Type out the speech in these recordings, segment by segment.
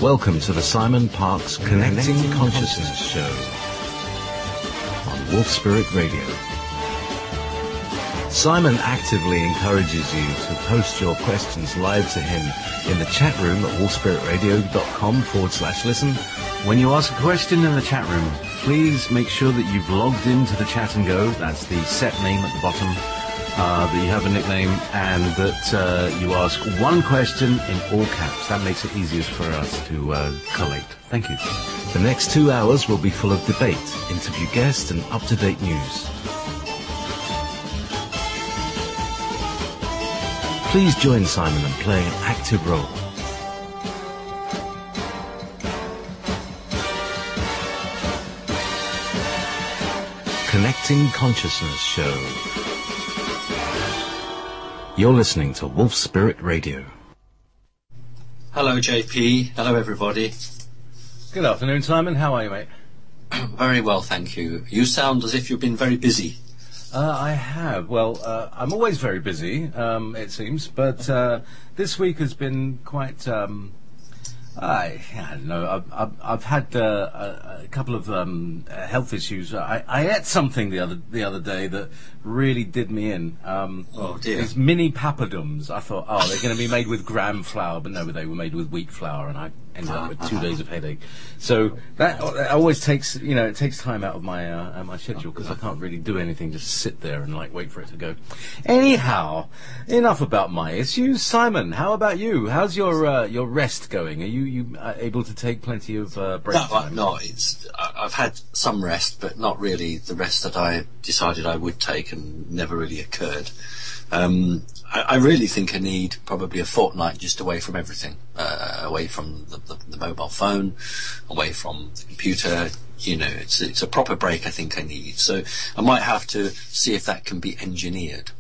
Welcome to the Simon Parks Connecting Consciousness Show on Wolf Spirit Radio. Simon actively encourages you to post your questions live to him in the chat room at wolfspiritradio.com/listen. When you ask a question in the chat room, please make sure that you've logged into the Chat and Go. That's the set name at the bottom, that you have a nickname, and that you ask one question in all caps. That makes it easiest for us to collate. Thank you. The next 2 hours will be full of debate, interview guests, and up-to-date news. Please join Simon and play an active role. Connecting Consciousness Show. You're listening to Wolf Spirit Radio. Hello, JP. Hello, everybody. Good afternoon, Simon. How are you, mate? Very well, thank you. You sound as if you've been very busy. I have. Well, I'm always very busy, it seems, but this week has been quite... I don't know. I've had a couple of health issues. I ate something the other day that really did me in. Oh dear! These mini papadums. I thought, they're going to be made with gram flour, but no, they were made with wheat flour, and I ended up with 2 days of headache. So that always takes, it takes time out of my my schedule, because I can't really do anything, just sit there and wait for it to go. Anyhow, enough about my issues. Simon, how about you? How's your rest going? Are you able to take plenty of break time? No, I've had some rest, but not really the rest that I decided I would take and never really occurred. I really think I need probably a fortnight just away from everything, away from the mobile phone, away from the computer. It's a proper break I think I need. So I might have to see if that can be engineered.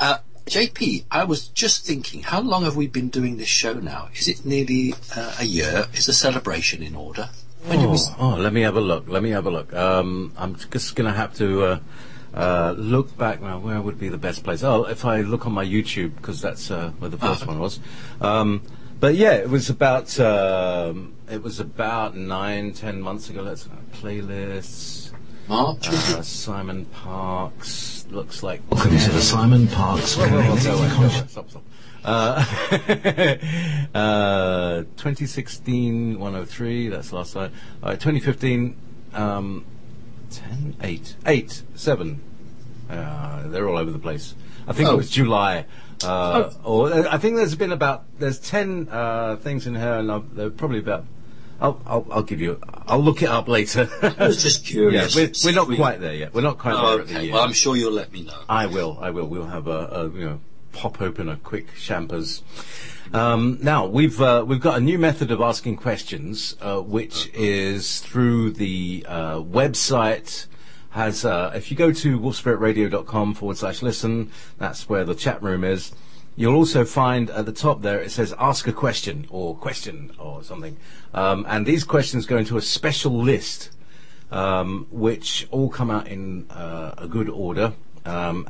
JP, I was just thinking, how long have we been doing this show now? Is it nearly a year? Is the celebration in order? Let me have a look. I'm just going to have to look back now. Where would be the best place? If I look on my YouTube, because that's where the first one was. But yeah, it was about 9-10 months ago. Let's playlists. March. Simon Parks. Looks like. Welcome to the Simon Parks Connecting Consciousness. Stop. 2016 103. That's last time. 2015 10 8 7. They're all over the place. I think it was July. Or I think there's 10 things in here, and they're probably about. I'll give you. I'll look it up later. I was just curious. Yeah, we're not quite there yet. We're not quite there at the year. Well, I'm sure you'll let me know. I will. We'll have pop open a quick champers. Now we've got a new method of asking questions, which is through the website. If you go to wolfspiritradio.com/listen, that's where the chat room is. You'll also find at the top there, it says ask a question or something. And these questions go into a special list, which all come out in a good order. So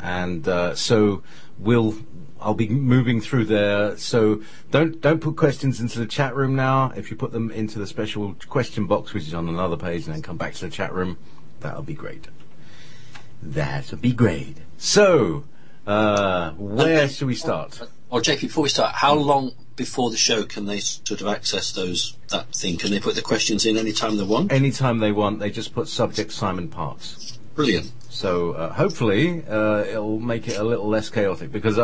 I'll be moving through there. So don't put questions into the chat room now. If you put them into the special question box, which is on another page, and then come back to the chat room, that'll be great. So, where should we start? Well, JP, before we start, how long before the show can they sort of access that thing? Can they put the questions in any time they want? Anytime they want. They just put subject Simon Parks. Brilliant. So hopefully it'll make it a little less chaotic, because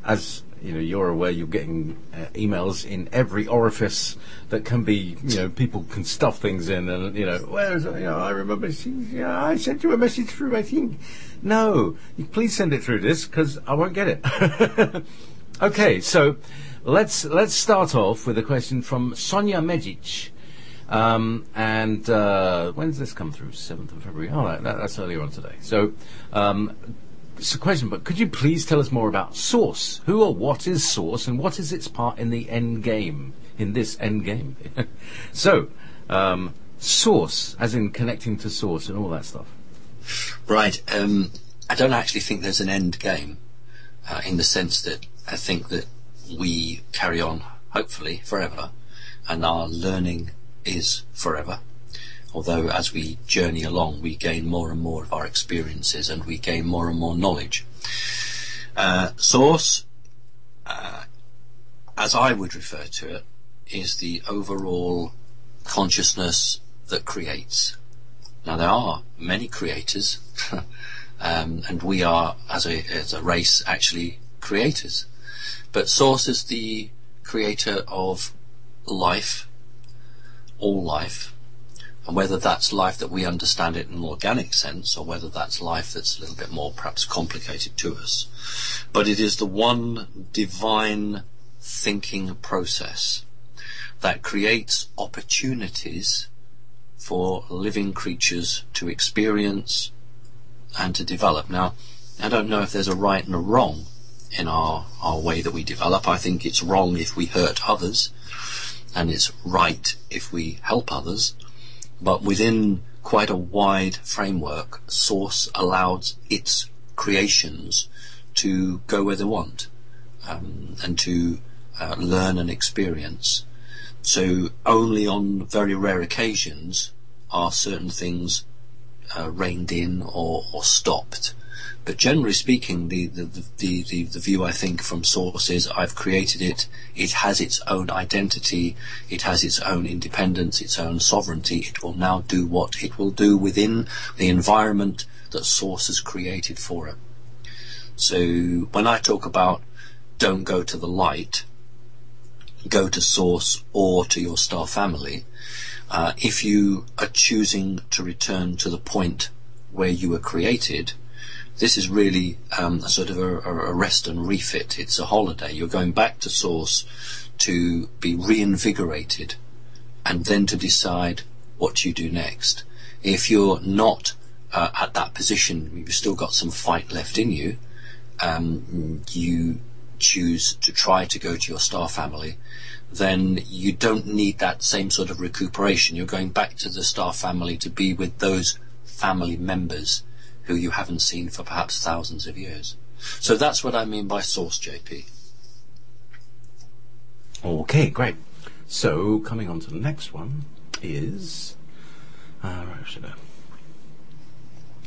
as you're aware, you're getting emails in every orifice that can be, people can stuff things in, and I remember I sent you a message through, I think. No, please send it through this, because I won't get it. Okay, so let's start off with a question from Sonia Medzic. And when does this come through? 7th of February. Oh, that's earlier on today. So it's a question, but could you please tell us more about Source? Who or what is Source, and what is its part in the end game, in this end game? So, Source, as in connecting to Source and all that stuff. Right. I don't actually think there's an end game, in the sense that I think that we carry on, hopefully, forever. and our learning is forever. Although as we journey along, we gain more and more of our experiences, and we gain more and more knowledge. Source, as I would refer to it, is the overall consciousness that creates. Now, there are many creators, and we are, as a race, actually creators. But Source is the creator of life, all life, and whether that's life that we understand it in an organic sense, or whether that's life that's a little bit more perhaps complicated to us. But it is the one divine thinking process that creates opportunities for living creatures to experience and to develop. Now, I don't know if there's a right and a wrong in our way that we develop. I think it's wrong if we hurt others, and it's right if we help others. But within quite a wide framework, Source allows its creations to go where they want, and to learn and experience. So only on very rare occasions are certain things reined in or stopped. But generally speaking, the view I think from Source is, I've created it, it has its own identity, it has its own independence, its own sovereignty. It will now do what it will do within the environment that Source has created for it. So when I talk about don't go to the light, go to Source or to your star family, if you are choosing to return to the point where you were created, this is really a sort of a rest and refit. It's a holiday. You're going back to Source to be reinvigorated, and then to decide what you do next. If you're not at that position, you've still got some fight left in you, you choose to try to go to your star family, then you don't need that same sort of recuperation. You're going back to the star family to be with those family members who you haven't seen for perhaps thousands of years. So that's what I mean by Source, JP. Okay, great. So, coming on to the next one is... where should I...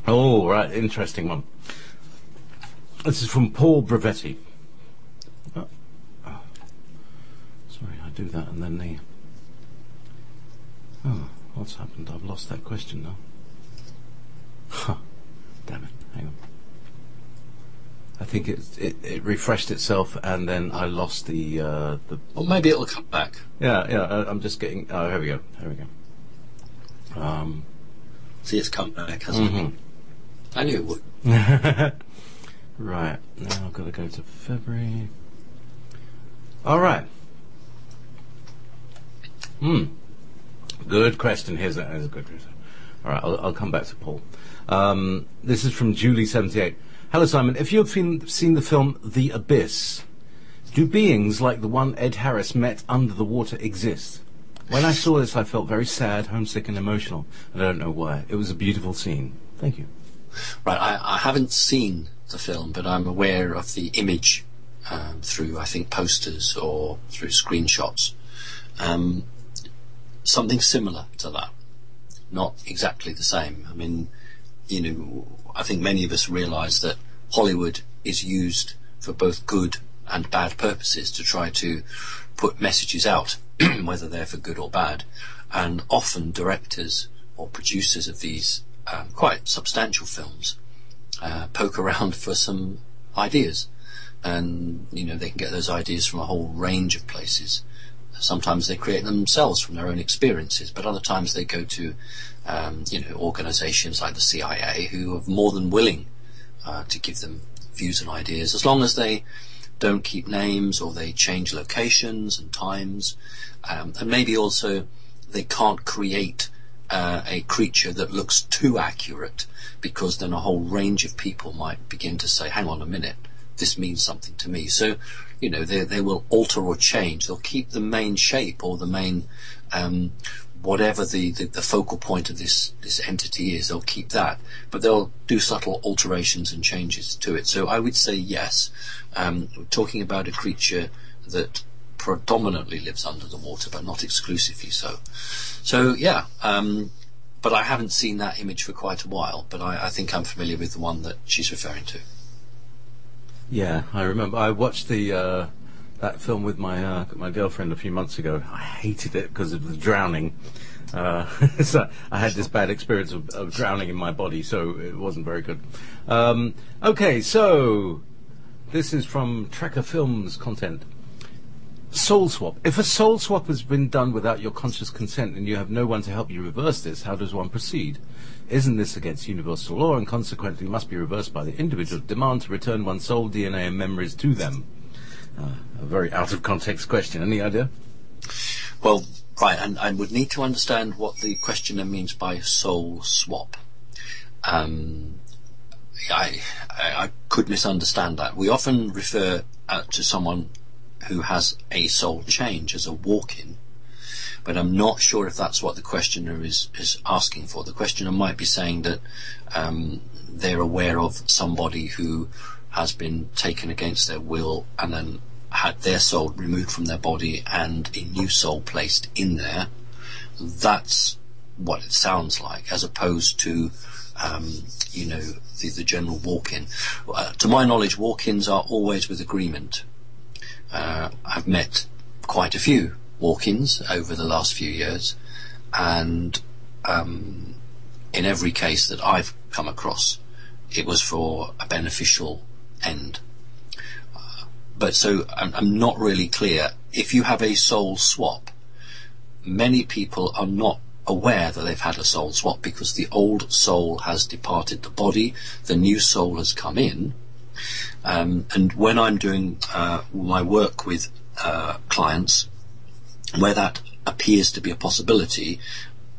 Oh, right, interesting one. This is from Paul Bravetti. Sorry, I do that and then the... Oh, what's happened? I've lost that question now. Huh. Damn it, hang on. I think it refreshed itself, and then I lost the... Or maybe it'll come back. Yeah, I'm just getting... Oh, here we go. See, it's come back, hasn't it? I knew it would. Right, now I've got to go to February. All right. Good question. Here's a good question. All right, I'll come back to Paul. This is from Julie78. Hello, Simon. If you have seen the film The Abyss, do beings like the one Ed Harris met under the water exist? When I saw this, I felt very sad, homesick, and emotional. And I don't know why. It was a beautiful scene. Thank you. Right, I haven't seen the film, but I'm aware of the image through, I think, posters or through screenshots. Something similar to that. Not exactly the same. I mean, you know, I think many of us realise that Hollywood is used for both good and bad purposes to try to put messages out, whether they're for good or bad. And often directors or producers of these quite substantial films poke around for some ideas. And, you know, they can get those ideas from a whole range of places. Sometimes they create them themselves from their own experiences, but other times they go to, organisations like the CIA, who are more than willing to give them views and ideas, as long as they don't keep names or they change locations and times, and maybe also they can't create a creature that looks too accurate, because then a whole range of people might begin to say, hang on a minute, this means something to me. So, you know, they will alter or change. They'll keep the main shape or the main whatever the focal point of this entity is, they'll keep that, but they'll do subtle alterations and changes to it. So I would say yes. We're talking about a creature that predominantly lives under the water, but not exclusively so. So yeah, but I haven't seen that image for quite a while, but I think I'm familiar with the one that she's referring to. Yeah, I remember. I watched the that film with my girlfriend a few months ago. I hated it because of the drowning. So I had this bad experience of drowning in my body, so it wasn't very good. Okay, so this is from Tracker Films content. Soul swap. If a soul swap has been done without your conscious consent and you have no one to help you reverse this, how does one proceed? Isn't this against universal law and consequently must be reversed by the individual's demand to return one's soul, DNA and memories to them? A very out of context question. Any idea? Well, right, and I would need to understand what the questioner means by soul swap. I could misunderstand that. We often refer to someone who has a soul change as a walk-in, but I'm not sure if that's what the questioner is asking for. The questioner might be saying that they're aware of somebody who has been taken against their will and then had their soul removed from their body and a new soul placed in there. That's what it sounds like, as opposed to the general walk-in. To my knowledge, walk-ins are always with agreement. I've met quite a few walk-ins over the last few years, and in every case that I've come across, it was for a beneficial end. But so I'm not really clear. If you have a soul swap, many people are not aware that they've had a soul swap because the old soul has departed the body, the new soul has come in. And when I'm doing my work with clients where that appears to be a possibility,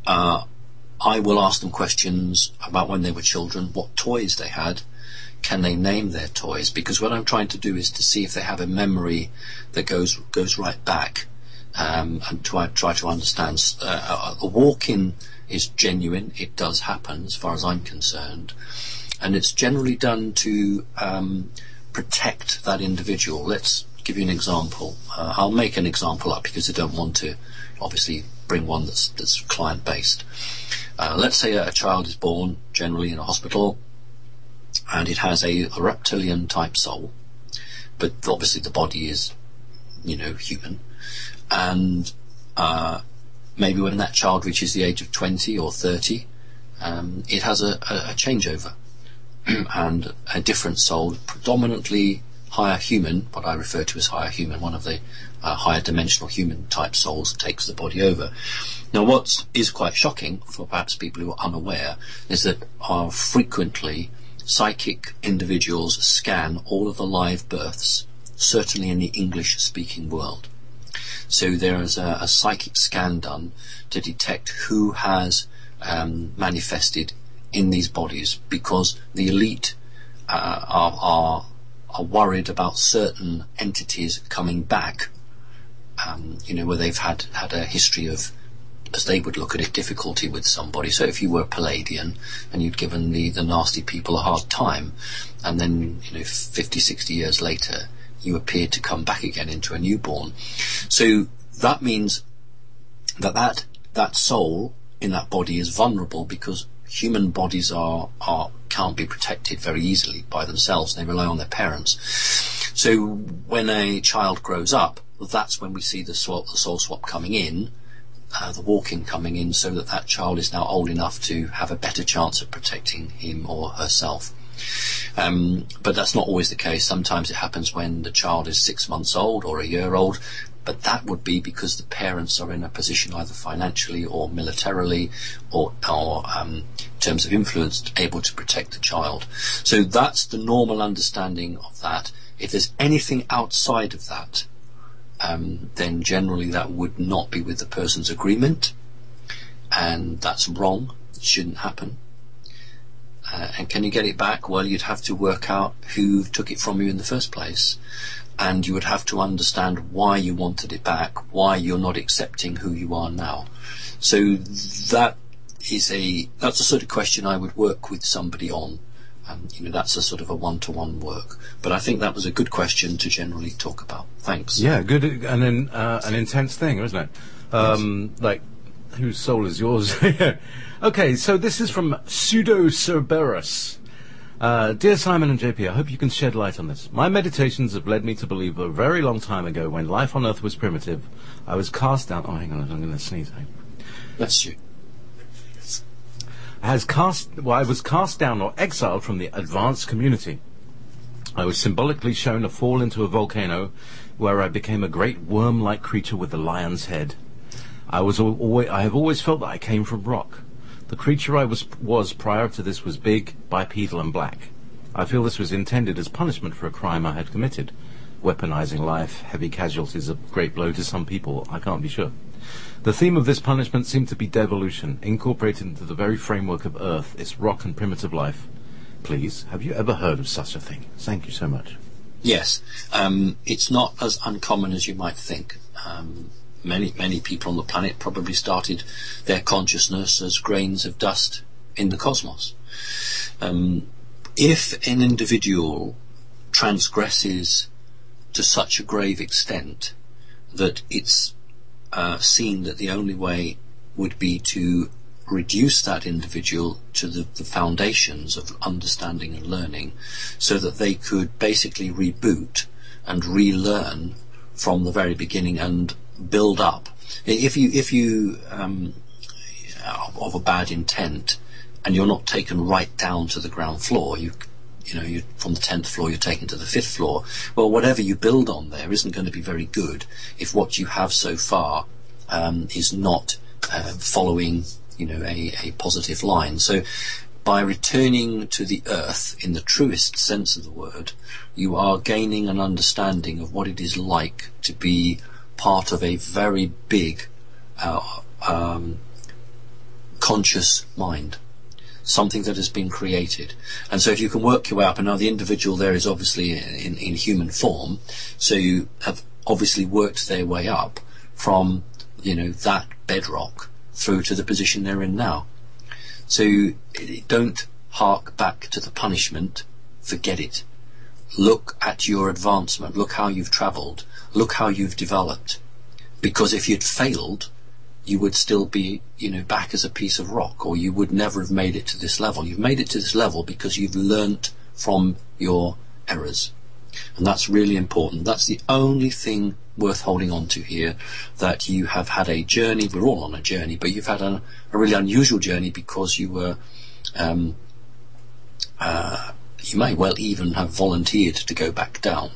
I will ask them questions about when they were children, what toys they had, can they name their toys, because what I'm trying to do is to see if they have a memory that goes right back, and try to understand. A walk-in is genuine, it does happen as far as I'm concerned, and it's generally done to protect that individual. Let's give you an example. I'll make an example up because I don't want to obviously bring one that's client-based. Let's say a child is born generally in a hospital and it has a reptilian type soul, but obviously the body is, human, and maybe when that child reaches the age of 20 or 30, it has a changeover and a different soul, predominantly higher human, what I refer to as higher human, one of the higher dimensional human type souls takes the body over. Now what is quite shocking for perhaps people who are unaware is that frequently psychic individuals scan all of the live births, certainly in the English speaking world. So there is a psychic scan done to detect who has manifested in these bodies, because the elite are worried about certain entities coming back, where they've had a history of, as they would look at it, difficulty with somebody. So if you were Palladian and you'd given the nasty people a hard time, and then 50, 60 years later you appeared to come back again into a newborn. So that means that soul in that body is vulnerable, because human bodies can't be protected very easily by themselves. They rely on their parents. So when a child grows up, that's when we see the soul swap coming in, the walk-in coming in, so that child is now old enough to have a better chance of protecting him or herself. But that's not always the case. Sometimes it happens when the child is 6 months old or a year old, but that would be because the parents are in a position either financially or militarily or in terms of influence able to protect the child. So that's the normal understanding of that. If there's anything outside of that, then generally that would not be with the person's agreement, and that's wrong. It shouldn't happen. And can you get it back? Well, you'd have to work out who took it from you in the first place, and you would have to understand why you wanted it back, why you're not accepting who you are now. So that's the sort of question I would work with somebody on, That's a sort of a one-to-one work. But I think that was a good question to generally talk about. Thanks. Yeah, good, and then an intense thing, isn't it? Yes. Like, whose soul is yours? Okay, so this is from Pseudo Cerberus. Dear Simon and JP, I hope you can shed light on this. My meditations have led me to believe a very long time ago, when life on Earth was primitive, I was cast down. Oh, hang on, I'm going to sneeze. Bless you. I was cast down or exiled from the advanced community. I was symbolically shown a fall into a volcano, where I became a great worm-like creature with a lion's head. I have always felt that I came from rock. The creature I was prior to this was big, bipedal, and black. I feel this was intended as punishment for a crime I had committed. Weaponizing life, heavy casualties, a great blow to some people, I can't be sure. The theme of this punishment seemed to be devolution, incorporated into the very framework of Earth, its rock and primitive life. Please, have you ever heard of such a thing? Thank you so much. Yes, it's not as uncommon as you might think. Many people on the planet probably started their consciousness as grains of dust in the cosmos. If an individual transgresses to such a grave extent that it's seen that the only way would be to reduce that individual to the foundations of understanding and learning, so that they could basically reboot and relearn from the very beginning and build up. If you of a bad intent, and you're not taken right down to the ground floor, you from the 10th floor you're taken to the 5th floor. Well, whatever you build on there isn't going to be very good if what you have so far is not following a positive line. So by returning to the earth in the truest sense of the word, you are gaining an understanding of what it is like to be part of a very big conscious mind, something that has been created. And so if you can work your way up, and now the individual there is obviously in human form, so you have obviously worked their way up from that bedrock through to the position they're in now. So don't hark back to the punishment, forget it. Look at your advancement, look how you've travelled, look how you've developed. Because if you'd failed, you would still be back as a piece of rock, or you would never have made it to this level. You've made it to this level because you've learnt from your errors, and that's really important. That's the only thing worth holding on to here, that you have had a journey. We're all on a journey, but you've had a really unusual journey because you were you may well even have volunteered to go back down.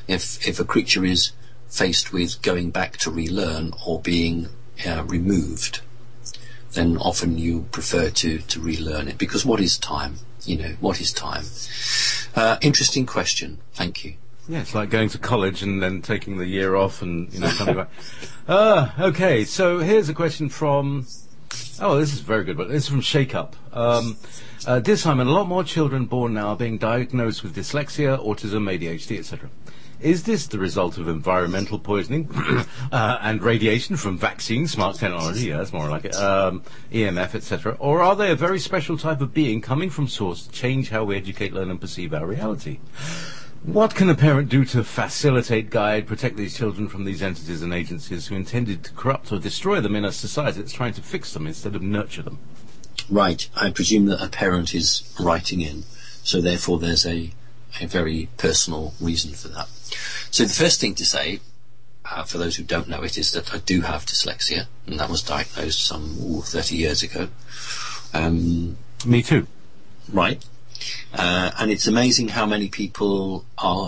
If a creature is faced with going back to relearn or being removed, then often you prefer to relearn it, because what is time? What is time? Interesting question. Thank you. Yeah, it's like going to college and then taking the year off and coming back. Okay, so here's a question from. Oh, this is very good. But this is from Shake Up. Dear Simon, a lot more children born now are being diagnosed with dyslexia, autism, ADHD, etc. Is this the result of environmental poisoning and radiation from vaccines, smart technology, yeah, that's more like it, EMF, etc., or are they a very special type of being coming from source to change how we educate, learn and perceive our reality? What can a parent do to facilitate, guide, protect these children from these entities and agencies who intended to corrupt or destroy them in a society that's trying to fix them instead of nurture them? Right. I presume that a parent is writing in, so therefore there's a very personal reason for that. So the first thing to say, for those who don't know it, is that I do have dyslexia, and that was diagnosed some 30 years ago. Me too. Right. And it's amazing how many people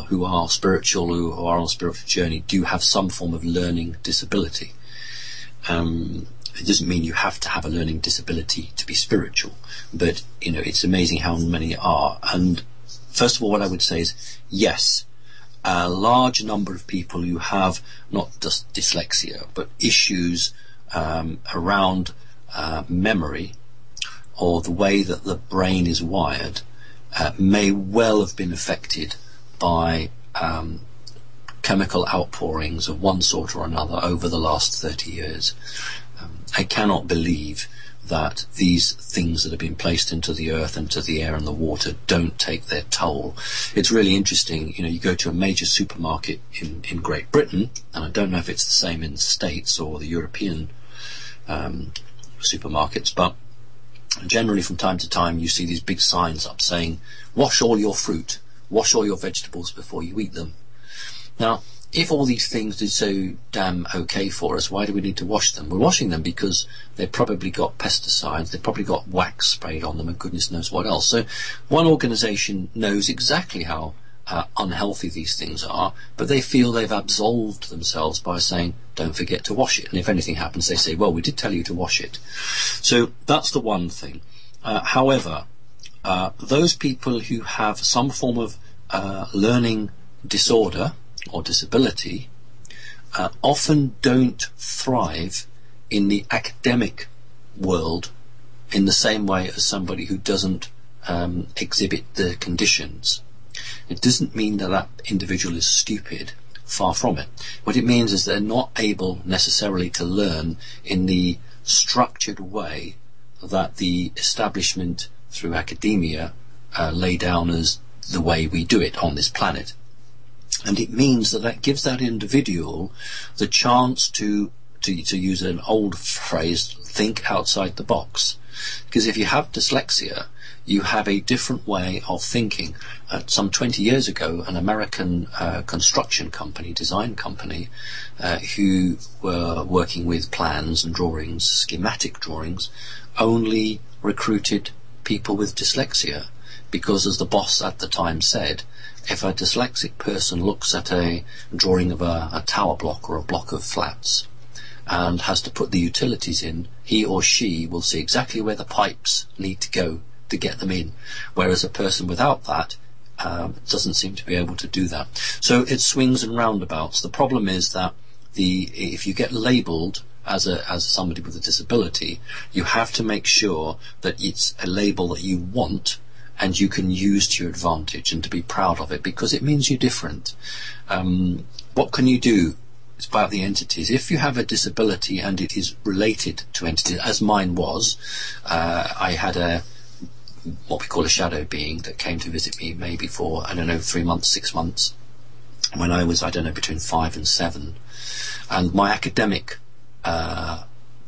who are spiritual, who are on a spiritual journey, do have some form of learning disability. It doesn't mean you have to have a learning disability to be spiritual, but it's amazing how many are. And first of all, what I would say is, yes, a large number of people who have not just dyslexia, but issues around memory or the way that the brain is wired may well have been affected by chemical outpourings of one sort or another over the last 30 years. cannot believe that these things that have been placed into the earth and to the air and the water don't take their toll. It's really interesting. You go to a major supermarket in Great Britain, and I don't know if it's the same in the States or the European supermarkets, but generally from time to time you see these big signs up saying, wash all your fruit, wash all your vegetables before you eat them. Now, if all these things are so damn okay for us, why do we need to wash them? We're washing them because they've probably got pesticides, they've probably got wax sprayed on them, and goodness knows what else. So one organisation knows exactly how unhealthy these things are, but they feel they've absolved themselves by saying, don't forget to wash it. And if anything happens, they say, well, we did tell you to wash it. So that's the one thing. However, those people who have some form of learning disorder or disability often don't thrive in the academic world in the same way as somebody who doesn't exhibit the conditions. It doesn't mean that that individual is stupid, far from it. What it means is they're not able necessarily to learn in the structured way that the establishment through academia lay down as the way we do it on this planet. And it means that that gives that individual the chance to use an old phrase, think outside the box. Because if you have dyslexia, you have a different way of thinking. Some 20 years ago, an American construction company, design company, who were working with plans and drawings, schematic drawings, only recruited people with dyslexia. Because, as the boss at the time said, if a dyslexic person looks at a drawing of a tower block or a block of flats and has to put the utilities in, he or she will see exactly where the pipes need to go to get them in, whereas a person without that doesn't seem to be able to do that. So it swings and roundabouts. The problem is that if you get labelled as somebody with a disability, you have to make sure that it's a label that you want and you can use to your advantage and to be proud of it, because it means you're different. What can you do? It's about the entities. If you have a disability and it is related to entities, as mine was, I had what we call a shadow being that came to visit me maybe for, 3 months, 6 months, when I was, between 5 and 7. And my academic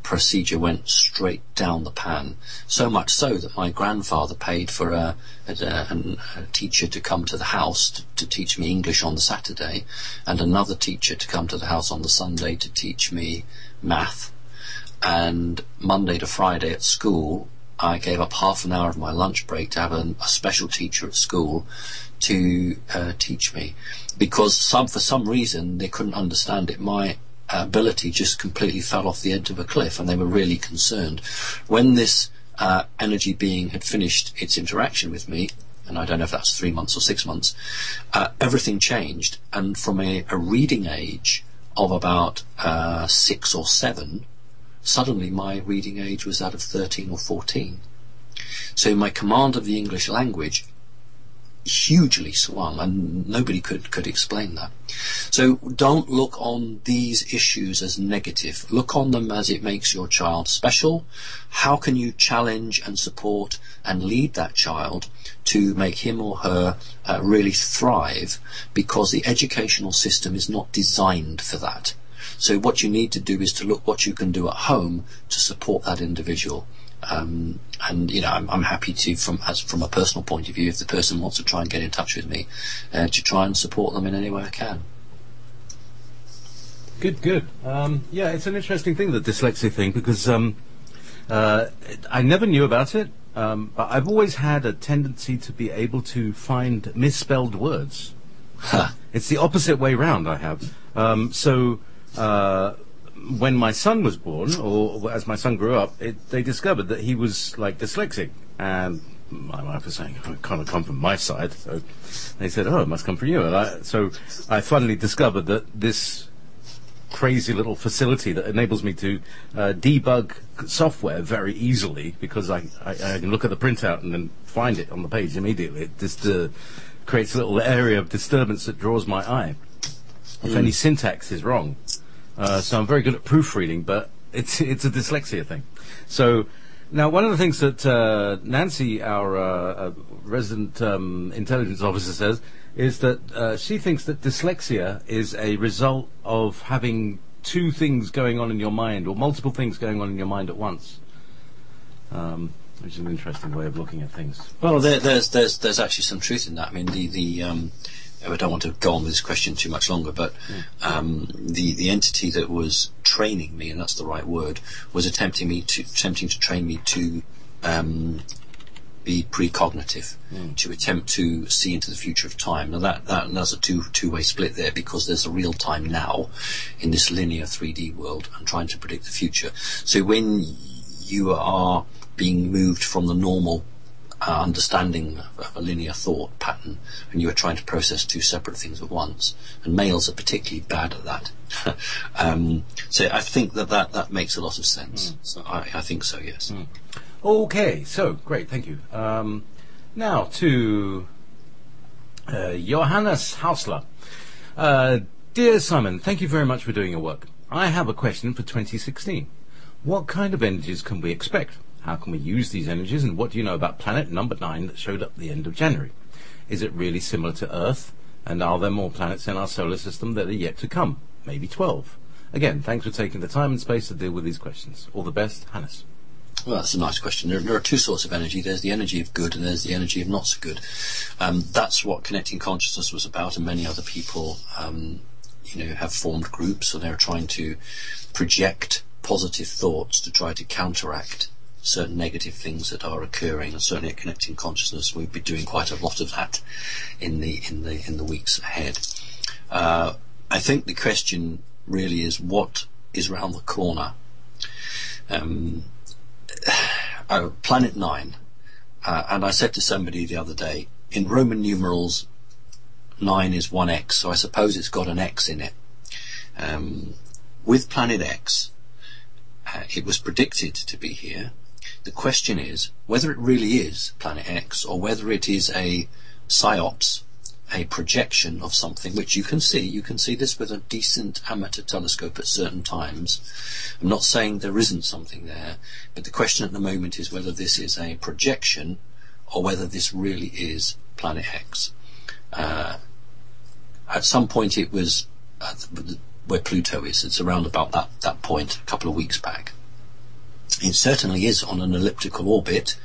procedure went straight down the pan, so much so that my grandfather paid for a teacher to come to the house to teach me English on the Saturday, and another teacher to come to the house on the Sunday to teach me math. And Monday to Friday at school, I gave up half an hour of my lunch break to have a special teacher at school to teach me, because for some reason they couldn't understand it. My ability just completely fell off the edge of a cliff, and they were really concerned. When this energy being had finished its interaction with me, and I don't know if that's 3 months or 6 months, everything changed, and from a reading age of about 6 or 7, suddenly my reading age was that of 13 or 14. So my command of the English language hugely swung, and nobody could explain that. So don't look on these issues as negative. Look on them as it makes your child special. How can you challenge and support and lead that child to make him or her really thrive, because the educational system is not designed for that. So what you need to do is to look what you can do at home to support that individual. And I'm happy to, from a personal point of view, if the person wants to try and get in touch with me, to try and support them in any way I can. Good. Yeah, it's an interesting thing, the dyslexia thing, because I never knew about it, but I've always had a tendency to be able to find misspelled words. It's the opposite way round, I have. When my son was born, or as my son grew up, they discovered that he was dyslexic, and my wife was saying, "Oh, it can't have come from my side." So they said, "Oh, it must come from you." And so I finally discovered that this crazy little facility that enables me to debug software very easily, because I can look at the printout and then find it on the page immediately. It just creates a little area of disturbance that draws my eye if any syntax is wrong. So I'm very good at proofreading, but It's a dyslexia thing. So now one of the things that Nancy, our resident intelligence officer, says is that she thinks that dyslexia is a result of having two things going on in your mind, or multiple things going on in your mind at once. Which is an interesting way of looking at things. Well, there's actually some truth in that. I mean, I don't want to go on with this question too much longer, but the entity that was training me, and that's the right word, was attempting to train me to be precognitive, to attempt to see into the future of time. Now that's a two-way split there, because there's a real time now in this linear 3D world and trying to predict the future. So when you are being moved from the normal understanding of a linear thought pattern, and you are trying to process two separate things at once, and males are particularly bad at that. So I think that makes a lot of sense. So I think so, yes. Okay, so great, thank you. Now to Johannes Hausler. Dear Simon, thank you very much for doing your work. I have a question for 2016. What kind of energies can we expect? How can we use these energies, and what do you know about planet number 9 that showed up at the end of January? Is it really similar to Earth, and are there more planets in our solar system that are yet to come? Maybe 12. Again, thanks for taking the time and space to deal with these questions. All the best, Hannes. Well, that's a nice question. There are two sorts of energy. There's the energy of good, and there's the energy of not so good. That's what Connecting Consciousness was about, and many other people have formed groups, so they're trying to project positive thoughts to try to counteract certain negative things that are occurring. And certainly at Connecting Consciousness we'll be doing quite a lot of that in the weeks ahead. I think the question really is, what is around the corner? Planet 9, and I said to somebody the other day, in Roman numerals 9 is 1x, so I suppose it's got an X in it. With Planet X, it was predicted to be here. The question is whether it really is Planet X, or whether it is a psyops, a projection of something, which you can see. You can see this with a decent amateur telescope at certain times. I'm not saying there isn't something there, but the question at the moment is whether this is a projection or whether this really is Planet X. At some point it was where Pluto is. It's around about that point a couple of weeks back. It certainly is on an elliptical orbit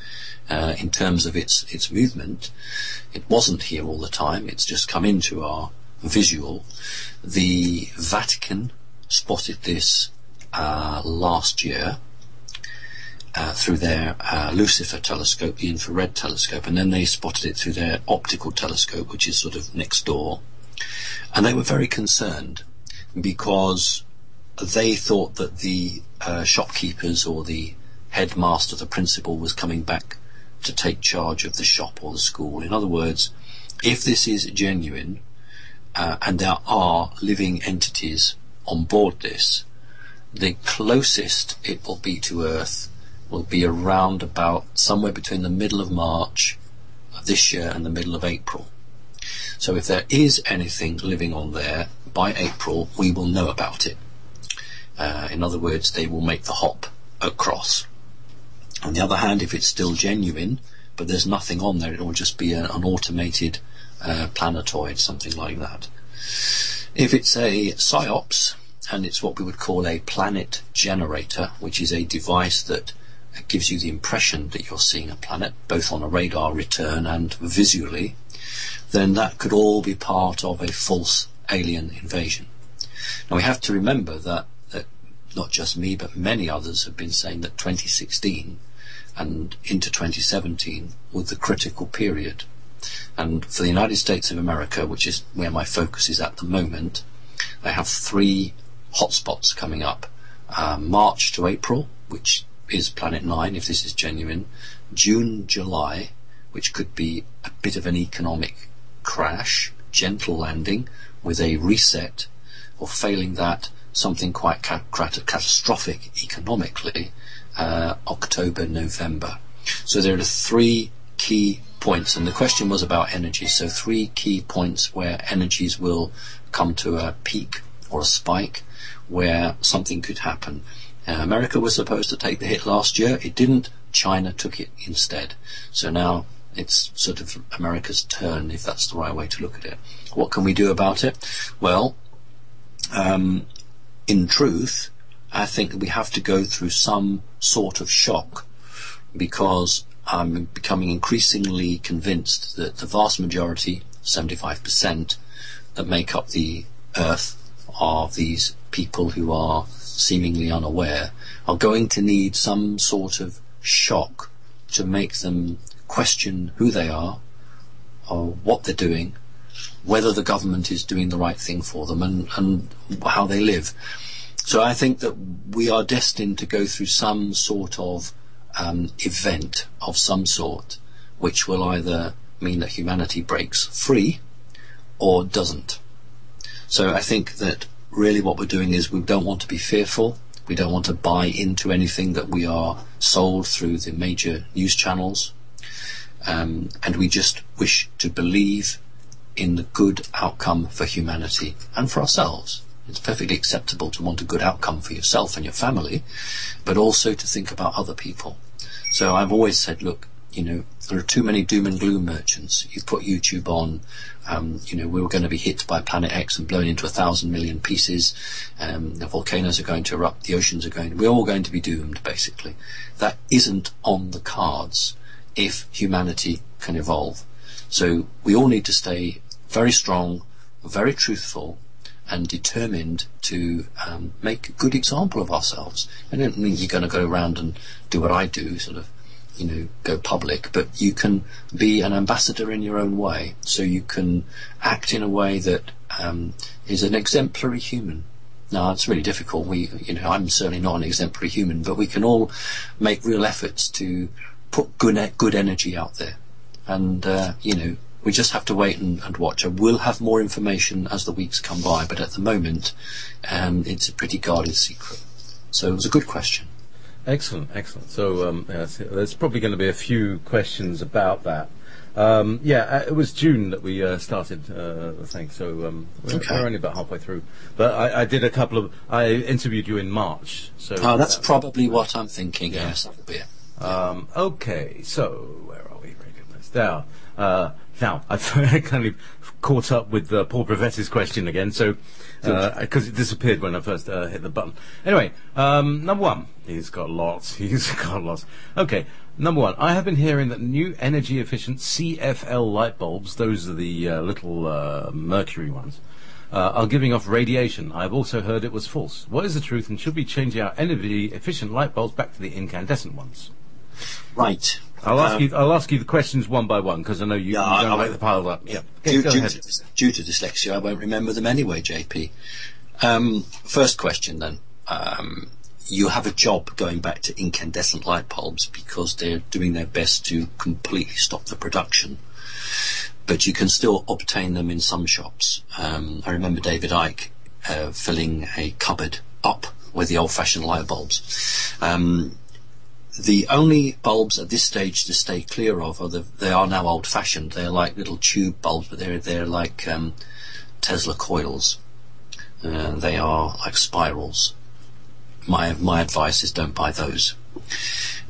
in terms of its movement. It wasn't here all the time. It's just come into our visual. The Vatican spotted this last year through their Lucifer telescope, the infrared telescope, and then they spotted it through their optical telescope, which is sort of next door. And they were very concerned because they thought that the shopkeepers or the headmaster, the principal, was coming back to take charge of the shop or the school. In other words, if this is genuine and there are living entities on board this, the closest it will be to Earth will be around about somewhere between the middle of March of this year and the middle of April. So if there is anything living on there, by April we will know about it. In other words, they will make the hop across. On the other hand, if it's still genuine, but there's nothing on there, it will just be an automated planetoid, something like that. If it's a psyops, and it's what we would call a planet generator, which is a device that gives you the impression that you're seeing a planet, both on a radar return and visually, then that could all be part of a false alien invasion. Now we have to remember that not just me, but many others have been saying that 2016 and into 2017 was the critical period. And for the United States of America, which is where my focus is at the moment, they have 3 hotspots coming up. March to April, which is Planet 9, if this is genuine. June, July, which could be a bit of an economic crash, gentle landing with a reset, or failing that, something quite catastrophic economically, October, November. So there are 3 key points, and the question was about energy. So 3 key points where energies will come to a peak or a spike, where something could happen. America was supposed to take the hit last year. It didn't. China took it instead. So now it's sort of America's turn, if that's the right way to look at it. What can we do about it? Well, in truth, I think that we have to go through some sort of shock, because I'm becoming increasingly convinced that the vast majority, 75%, that make up the Earth are these people who are seemingly unaware, are going to need some sort of shock to make them question who they are, or what they're doing, whether the government is doing the right thing for them, and how they live. So I think that we are destined to go through some sort of event of some sort, which will either mean that humanity breaks free or doesn't. So I think that really what we're doing is we don't want to be fearful. We don't want to buy into anything that we are sold through the major news channels. And we just wish to believe in the good outcome for humanity and for ourselves. It's perfectly acceptable to want a good outcome for yourself and your family, but also to think about other people. So I've always said, look, there are too many doom and gloom merchants. You put YouTube on, we're going to be hit by Planet X and blown into 1,000 million pieces. The volcanoes are going to erupt, the oceans are we're all going to be doomed, basically. That isn't on the cards if humanity can evolve. So we all need to stay very strong, very truthful, and determined to make a good example of ourselves. I don't mean you're going to go around and do what I do, sort of, go public, but you can be an ambassador in your own way. So you can act in a way that is an exemplary human. Now, it's really difficult. I'm certainly not an exemplary human, but we can all make real efforts to put good energy out there. And, we just have to wait and watch. I will have more information as the weeks come by, but at the moment, it's a pretty guarded secret. So it was a good question. Excellent. So there's probably going to be a few questions about that. It was June that we started the thing, so we're only about halfway through. But I did I interviewed you in March. So that's probably what I'm thinking. Yeah. Yes, that'll be it. Okay, so where are we? Radio list. Now, I've kind of caught up with Paul Brevetti's question again, so because it disappeared when I first hit the button. Anyway, number one, he's got lots. Okay, number one, I have been hearing that new energy-efficient CFL light bulbs, those are the little mercury ones, are giving off radiation. I've also heard it was false. What is the truth, and should we change our energy-efficient light bulbs back to the incandescent ones? Right. I'll ask you the questions one by one, because I know you don't like the piled up. Yeah. Okay, due to dyslexia, I won't remember them anyway, JP. First question then. You have a job going back to incandescent light bulbs because they're doing their best to completely stop the production. But you can still obtain them in some shops. I remember David Icke filling a cupboard up with the old-fashioned light bulbs. The only bulbs at this stage to stay clear of they are now old-fashioned. They're like little tube bulbs, but they're like Tesla coils. They are like spirals. My advice is don't buy those.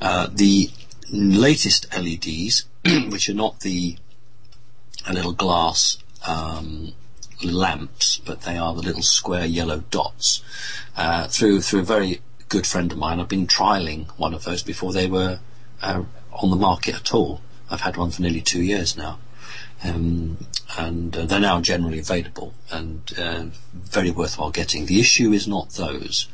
The latest LEDs, which are not the little glass lamps, but they are the little square yellow dots. Through a very good friend of mine, I've been trialling one of those before they were on the market at all. I've had one for nearly 2 years now, and they're now generally available and very worthwhile getting. The issue is not those,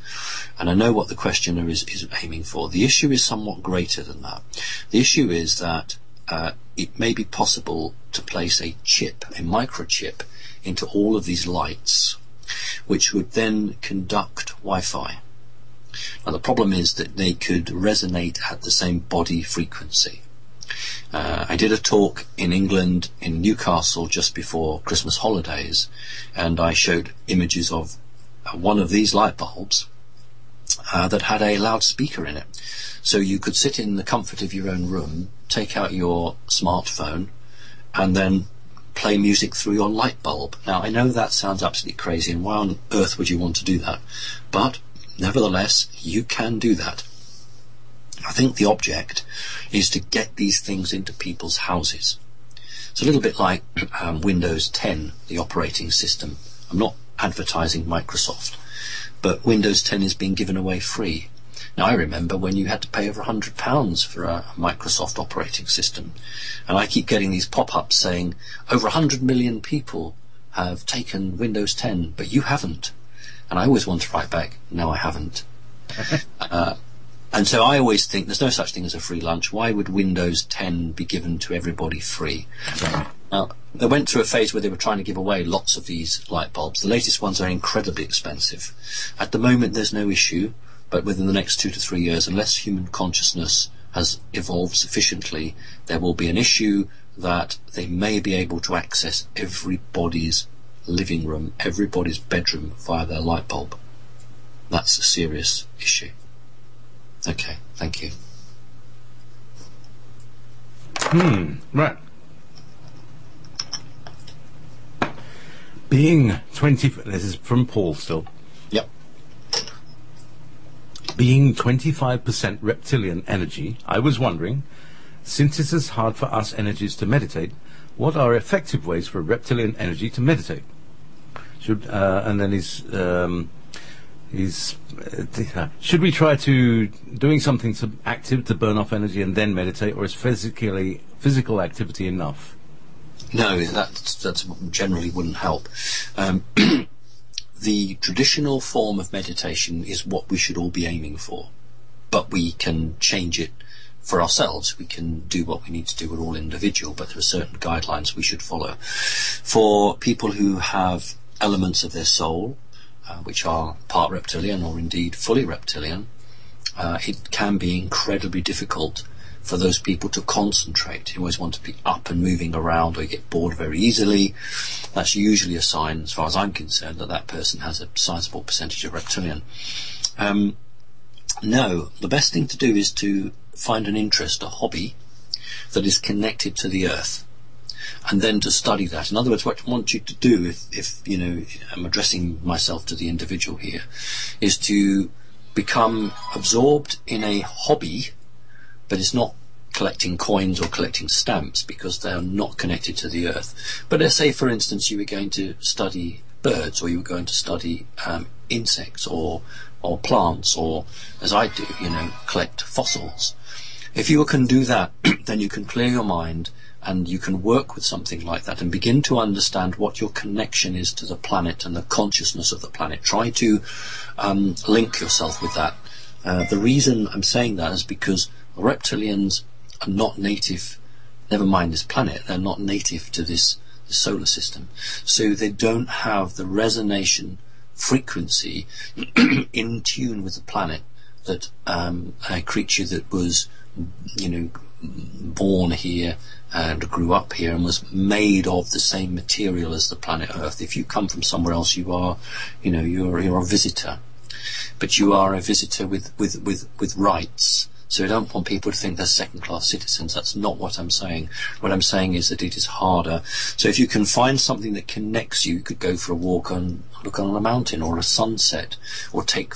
and I know what the questioner is aiming for. The issue is somewhat greater than that. The issue is that it may be possible to place a microchip into all of these lights, which would then conduct Wi-Fi. Now the problem is that they could resonate at the same body frequency. I did a talk in England, in Newcastle, just before Christmas holidays, and I showed images of one of these light bulbs that had a loudspeaker in it. So you could sit in the comfort of your own room, take out your smartphone, and then play music through your light bulb. Now I know that sounds absolutely crazy, and why on earth would you want to do that? But Nevertheless, you can do that. I think the object is to get these things into people's houses. It's a little bit like Windows 10, the operating system. I'm not advertising Microsoft, but Windows 10 is being given away free. Now, I remember when you had to pay over £100 for a Microsoft operating system, and I keep getting these pop-ups saying, over 100 million people have taken Windows 10, but you haven't. And I always want to write back, no, I haven't. And so I always think there's no such thing as a free lunch. Why would Windows 10 be given to everybody free? Now, they went through a phase where they were trying to give away lots of these light bulbs. The latest ones are incredibly expensive. At the moment, there's no issue, but within the next 2 to 3 years, unless human consciousness has evolved sufficiently, there will be an issue that they may be able to access everybody's living room, everybody's bedroom via their light bulb. That's a serious issue. Okay, thank you. Right. Being 20... This is from Paul still. Yep. Being 25% reptilian energy, I was wondering, since it is hard for us energies to meditate, what are effective ways for reptilian energy to meditate? And then should we try to doing something active to burn off energy and then meditate, or is physical activity enough? No, that generally wouldn't help. The traditional form of meditation is what we should all be aiming for, but we can change it for ourselves. We can do what we need to do. We're all individual, but there are certain guidelines we should follow. For people who have elements of their soul, which are part reptilian or indeed fully reptilian, it can be incredibly difficult for those people to concentrate. You always want to be up and moving around, or you get bored very easily. That's usually a sign, as far as I'm concerned, that that person has a sizable percentage of reptilian. No, the best thing to do is to find an interest, a hobby, that is connected to the earth, and then to study that. In other words, what I want you to do, if you know, I'm addressing myself to the individual here, is to become absorbed in a hobby, but it's not collecting coins or collecting stamps, because they are not connected to the earth. But let's say, for instance, you were going to study birds, or you were going to study insects or plants, or, as I do, collect fossils. If you can do that, then you can clear your mind, and you can work with something like that and begin to understand what your connection is to the planet and the consciousness of the planet. Try to link yourself with that. The reason I'm saying that is because reptilians are not native, never mind this planet, they're not native to this solar system. So they don't have the resonation frequency in tune with the planet that a creature that was, born here and grew up here and was made of the same material as the planet Earth. If you come from somewhere else, you are, you're a visitor, but you are a visitor with rights. So I don't want people to think they're second-class citizens. That's not what I'm saying. What I'm saying is that it is harder. So if you can find something that connects you, you could go for a walk and look on a mountain or a sunset, or take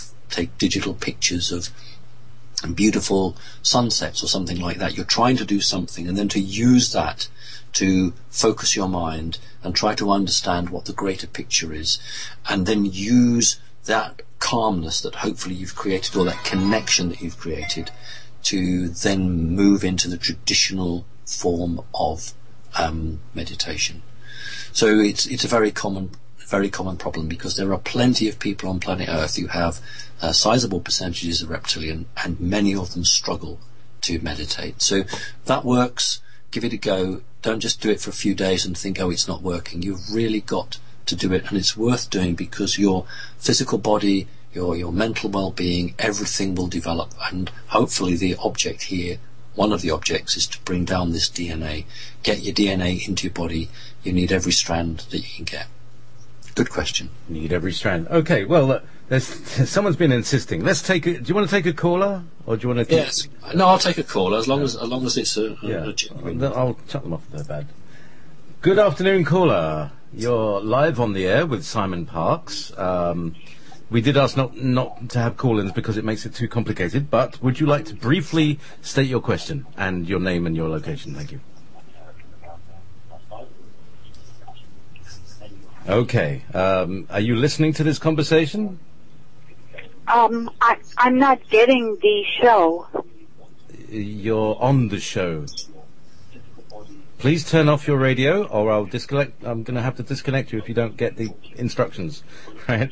digital pictures of beautiful sunsets or something like that. You're trying to do something, and then to use that to focus your mind and try to understand what the greater picture is, and then use that calmness that hopefully you've created, or that connection that you've created, to then move into the traditional form of meditation. So it's a very common problem, because there are plenty of people on planet Earth who have sizable percentages of reptilian, and many of them struggle to meditate. So that works. Give it a go. Don't just do it for a few days and think, oh, it's not working. You've really got to do it, and it's worth doing, because your physical body, your mental well-being, everything will develop. And hopefully the object here, one of the objects, is to bring down this DNA. Get your DNA into your body. You need every strand that you can get. Good question. Need every strand. Okay, well, someone's been insisting. Let's take do you want to take a caller, or do you want to? Yes. No, I'll take a caller, as long as it's a genuine. I'll shut them off if they're bad. Good afternoon, caller. You're live on the air with Simon Parkes. We did ask not to have call-ins because it makes it too complicated, but would you like to briefly state your question and your name and your location? Thank you. Okay. Are you listening to this conversation? I'm not getting the show. You're on the show. Please turn off your radio, or I'll disconnect. I'm going to have to disconnect you if you don't get the instructions. Right?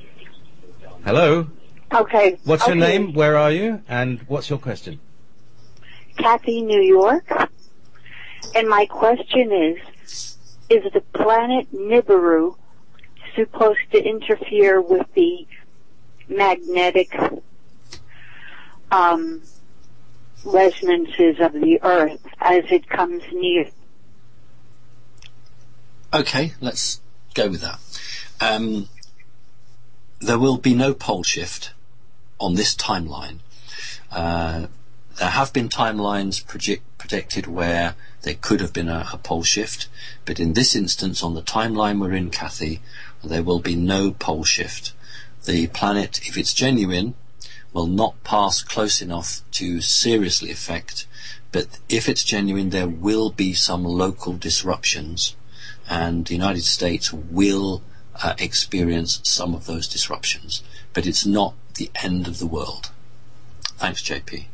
Hello? Okay. What's your name? Where are you? And what's your question? Kathy, New York. And my question is the planet Nibiru supposed to interfere with the magnetic resonances of the Earth as it comes near? Okay, let's go with that. There will be no pole shift on this timeline. There have been timelines predicted where there could have been a pole shift, but in this instance, on the timeline we're in, Kathy, there will be no pole shift. The planet, if it's genuine, will not pass close enough to seriously affect, but if it's genuine, there will be some local disruptions, and the United States will experience some of those disruptions, but it's not the end of the world. Thanks, JP.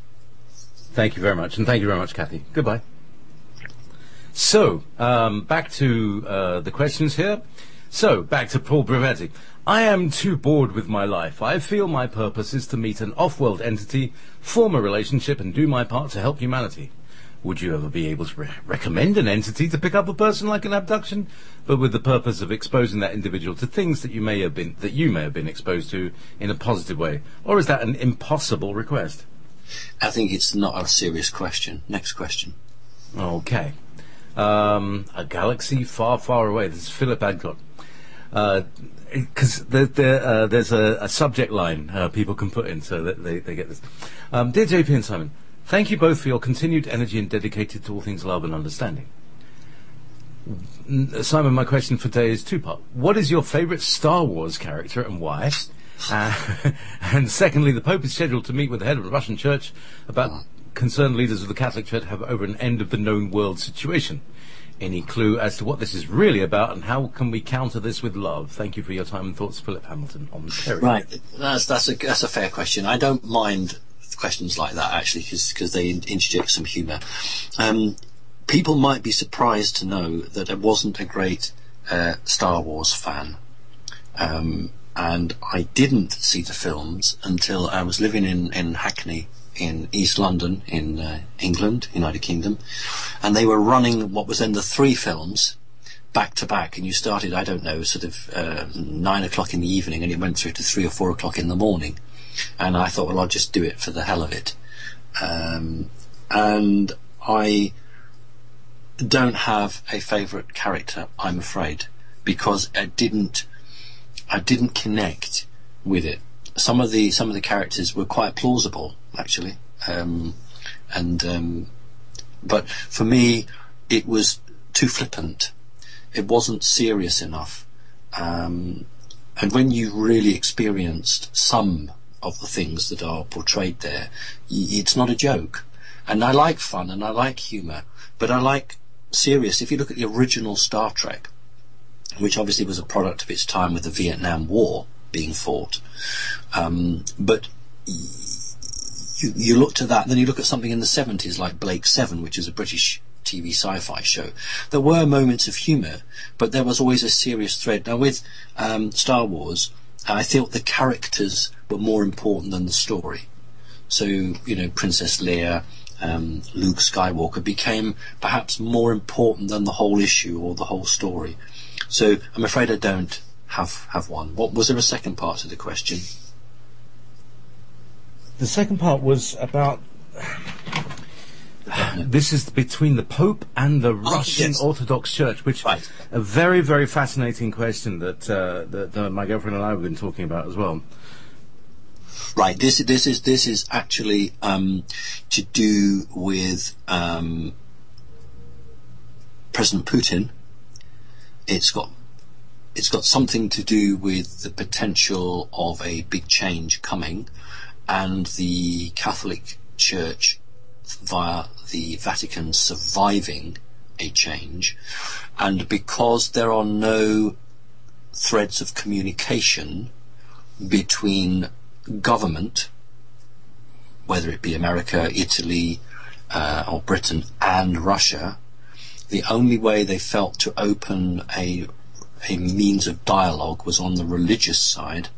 Thank you very much, and thank you very much, Kathy. Goodbye. So, back to the questions here. So, back to Paul Brevetti. I am too bored with my life. I feel my purpose is to meet an off-world entity, form a relationship, and do my part to help humanity. Would you ever be able to recommend an entity to pick up a person like an abduction, but with the purpose of exposing that individual to things that you may have been exposed to in a positive way? Or is that an impossible request? I think it's not a serious question. Next question. Okay. A galaxy far, far away. This is Philip Adcock. Because there's a subject line people can put in so that they get this. Dear JP and Simon, thank you both for your continued energy and dedicated to all things love and understanding. Simon, my question for today is two-part. What is your favourite Star Wars character and why? And secondly, the Pope is scheduled to meet with the head of the Russian Church about concerned leaders of the Catholic Church have over an end of the known world situation. Any clue as to what this is really about and how can we counter this with love? Thank you for your time and thoughts, Philip Hamilton on Terry. Right, that's a fair question. I don't mind questions like that actually because they interject some humour. People might be surprised to know that I wasn't a great Star Wars fan, and I didn't see the films until I was living in Hackney in East London in England, United Kingdom, and they were running what was then the 3 films back to back, and you started, I don't know, sort of 9 o'clock in the evening and it went through to 3 or 4 o'clock in the morning, and I thought, well, I'll just do it for the hell of it. And I don't have a favourite character, I'm afraid, because I didn't connect with it. Some of the characters were quite plausible, actually, but for me, it was too flippant. It wasn't serious enough, and when you really experienced some of the things that are portrayed there, it's not a joke. And I like fun and I like humour, but I like serious. If you look at the original Star Trek, which obviously was a product of its time with the Vietnam War being fought, but you look to that, then you look at something in the 70s like Blake 7, which is a British TV sci-fi show. There were moments of humour, but there was always a serious thread. Now with Star Wars, I felt the characters were more important than the story. So, Princess Leia, Luke Skywalker became perhaps more important than the whole issue or the whole story. So I'm afraid I don't have one. What was there a second part to the question? The second part was about this is between the Pope and the Russian Orthodox Church, which right. A very, very fascinating question that my girlfriend and I have been talking about as well. Right. This is actually to do with President Putin. It's got it's got something to do with the potential of a big change coming, and the Catholic Church via the Vatican surviving a change, and because there are no threads of communication between government, whether it be America, Italy, or Britain, and Russia, the only way they felt to open a means of dialogue was on the religious side.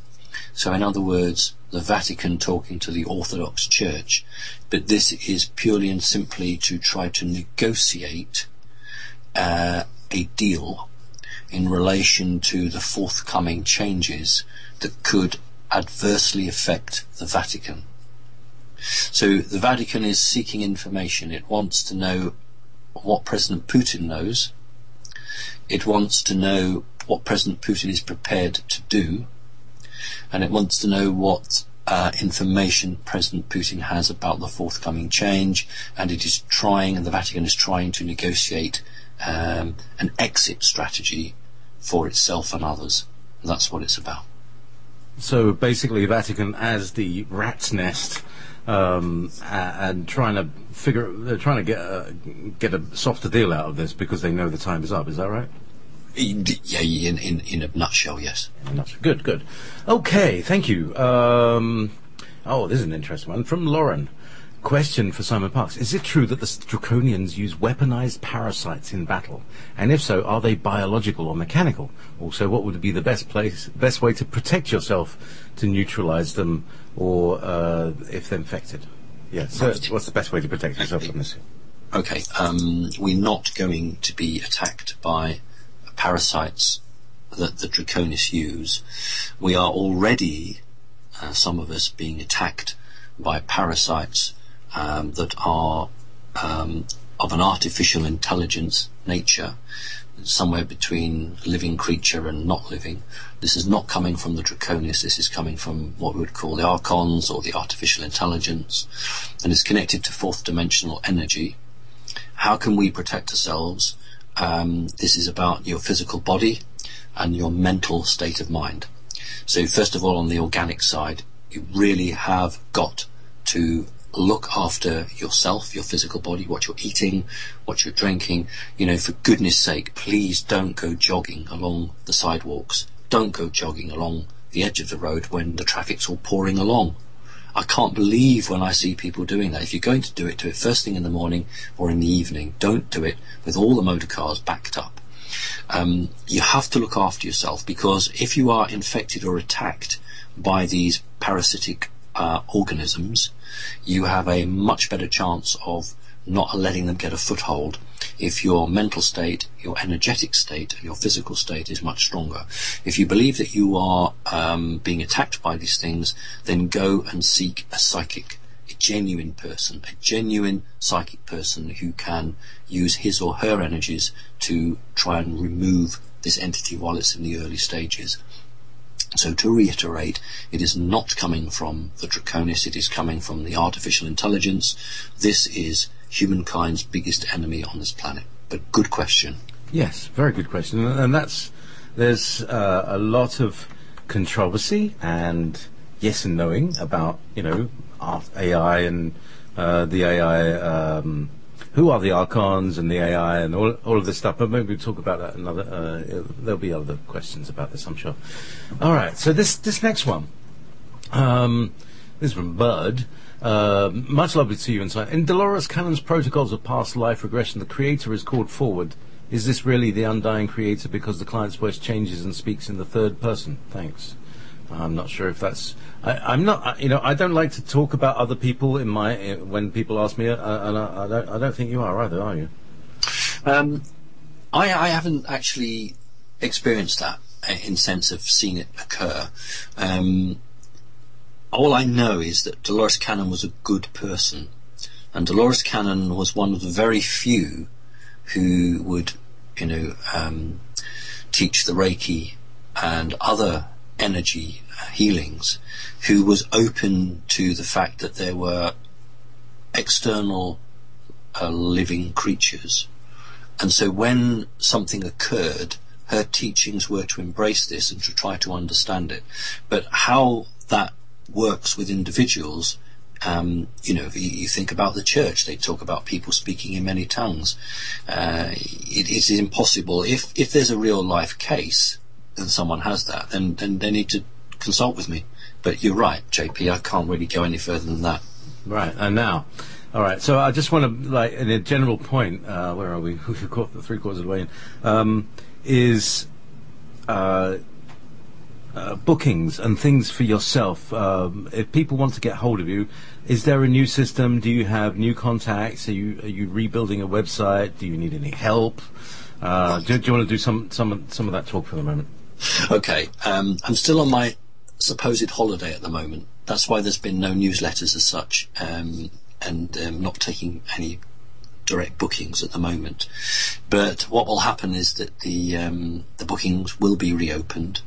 So in other words, the Vatican talking to the Orthodox Church, but this is purely and simply to try to negotiate a deal in relation to the forthcoming changes that could adversely affect the Vatican. So the Vatican is seeking information. It wants to know what President Putin knows. It wants to know what President Putin is prepared to do, and it wants to know what information President Putin has about the forthcoming change, and the Vatican is trying to negotiate an exit strategy for itself and others. That's what it's about. So basically, Vatican as the rat's nest, and trying to get a softer deal out of this because they know the time is up. Is that right? Yeah, in a nutshell, yes. Good. Okay, thank you. This is an interesting one from Lauren. Question for Simon Parkes. Is it true that the Draconians use weaponized parasites in battle? And if so, are they biological or mechanical? Also, what would be the best way to protect yourself to neutralize them, or if they're infected? Yes. Yeah, so what's the best way to protect yourself from this? Okay. We're not going to be attacked by parasites that the Draconis use. We are already, some of us, being attacked by parasites that are of an artificial intelligence nature, somewhere between living creature and not living. This is not coming from the Draconis, this is coming from what we would call the Archons, or the artificial intelligence, and it's connected to fourth dimensional energy. How can we protect ourselves? This is about your physical body and your mental state of mind. So first of all, on the organic side, you really have got to look after yourself, your physical body, what you're eating, what you're drinking. For goodness sake, please don't go jogging along the sidewalks. Don't go jogging along the edge of the road when the traffic's all pouring along. I can't believe when I see people doing that. If you're going to do it first thing in the morning or in the evening. Don't do it with all the motor cars backed up. You have to look after yourself, because if you are infected or attacked by these parasitic organisms, you have a much better chance of not letting them get a foothold if your mental state, your energetic state, and your physical state is much stronger. If you believe that you are being attacked by these things, then go and seek a psychic, a genuine person, a genuine psychic person who can use his or her energies to try and remove this entity while it's in the early stages. So to reiterate, it is not coming from the Draconis, it is coming from the artificial intelligence. This is humankind's biggest enemy on this planet. But good question. Yes, very good question. And there's a lot of controversy and yes and knowing about, AI and the AI, who are the Archons and the AI and all of this stuff. But maybe we'll talk about that another. There'll be other questions about this, I'm sure. All right. So this next one, this is from Bud. Much love to you inside. In Dolores Cannon's Protocols of Past Life Regression, the creator is called forward. Is this really the undying creator because the client's voice changes and speaks in the third person? Thanks. I'm not sure if that's. I'm not. I don't like to talk about other people when people ask me, and I don't think you are either, are you? I haven't actually experienced that in sense of seen it occur. All I know is that Dolores Cannon was a good person, and Dolores Cannon was one of the very few who would, teach the Reiki and other energy healings, who was open to the fact that there were external living creatures. And so when something occurred her teachings were to embrace this and to try to understand it. But how that works with individuals, you think about the church, they talk about people speaking in many tongues. It is impossible. If there's a real life case and someone has that, then they need to consult with me. But you're right, JP, I can't really go any further than that. Right, and now, all right, so I just want to, like, in a general point, where are we? We've got the 3/4 of the way in, is bookings and things for yourself. If people want to get hold of you, is there a new system? Do you have new contacts? Are you rebuilding a website? Do you need any help? Do you want to do some of that talk for the moment? Okay, I'm still on my supposed holiday at the moment. That's why there's been no newsletters as such, and not taking any direct bookings at the moment. But what will happen is that the bookings will be reopened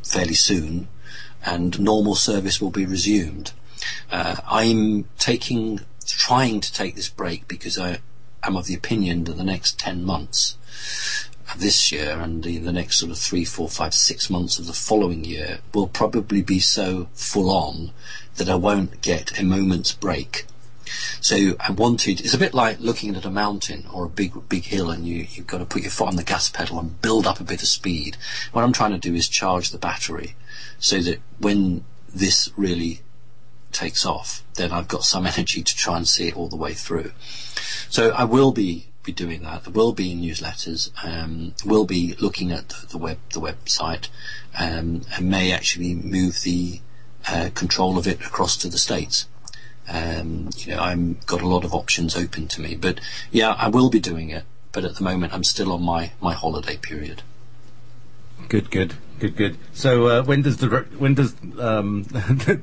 fairly soon, and normal service will be resumed. I'm trying to take this break because I am of the opinion that the next 10 months of this year and the next sort of 3, 4, 5, 6 months of the following year will probably be so full on that I won't get a moment's break. So it's a bit like looking at a mountain or a big hill, and you've got to put your foot on the gas pedal and build up a bit of speed. What I'm trying to do is charge the battery so that when this really takes off, then I've got some energy to try and see it all the way through. So I will be doing that. There will be newsletters. We'll be looking at the website, and may actually move the control of it across to the States. I've got a lot of options open to me, but yeah, I will be doing it. But at the moment, I'm still on my holiday period. Good. So when does the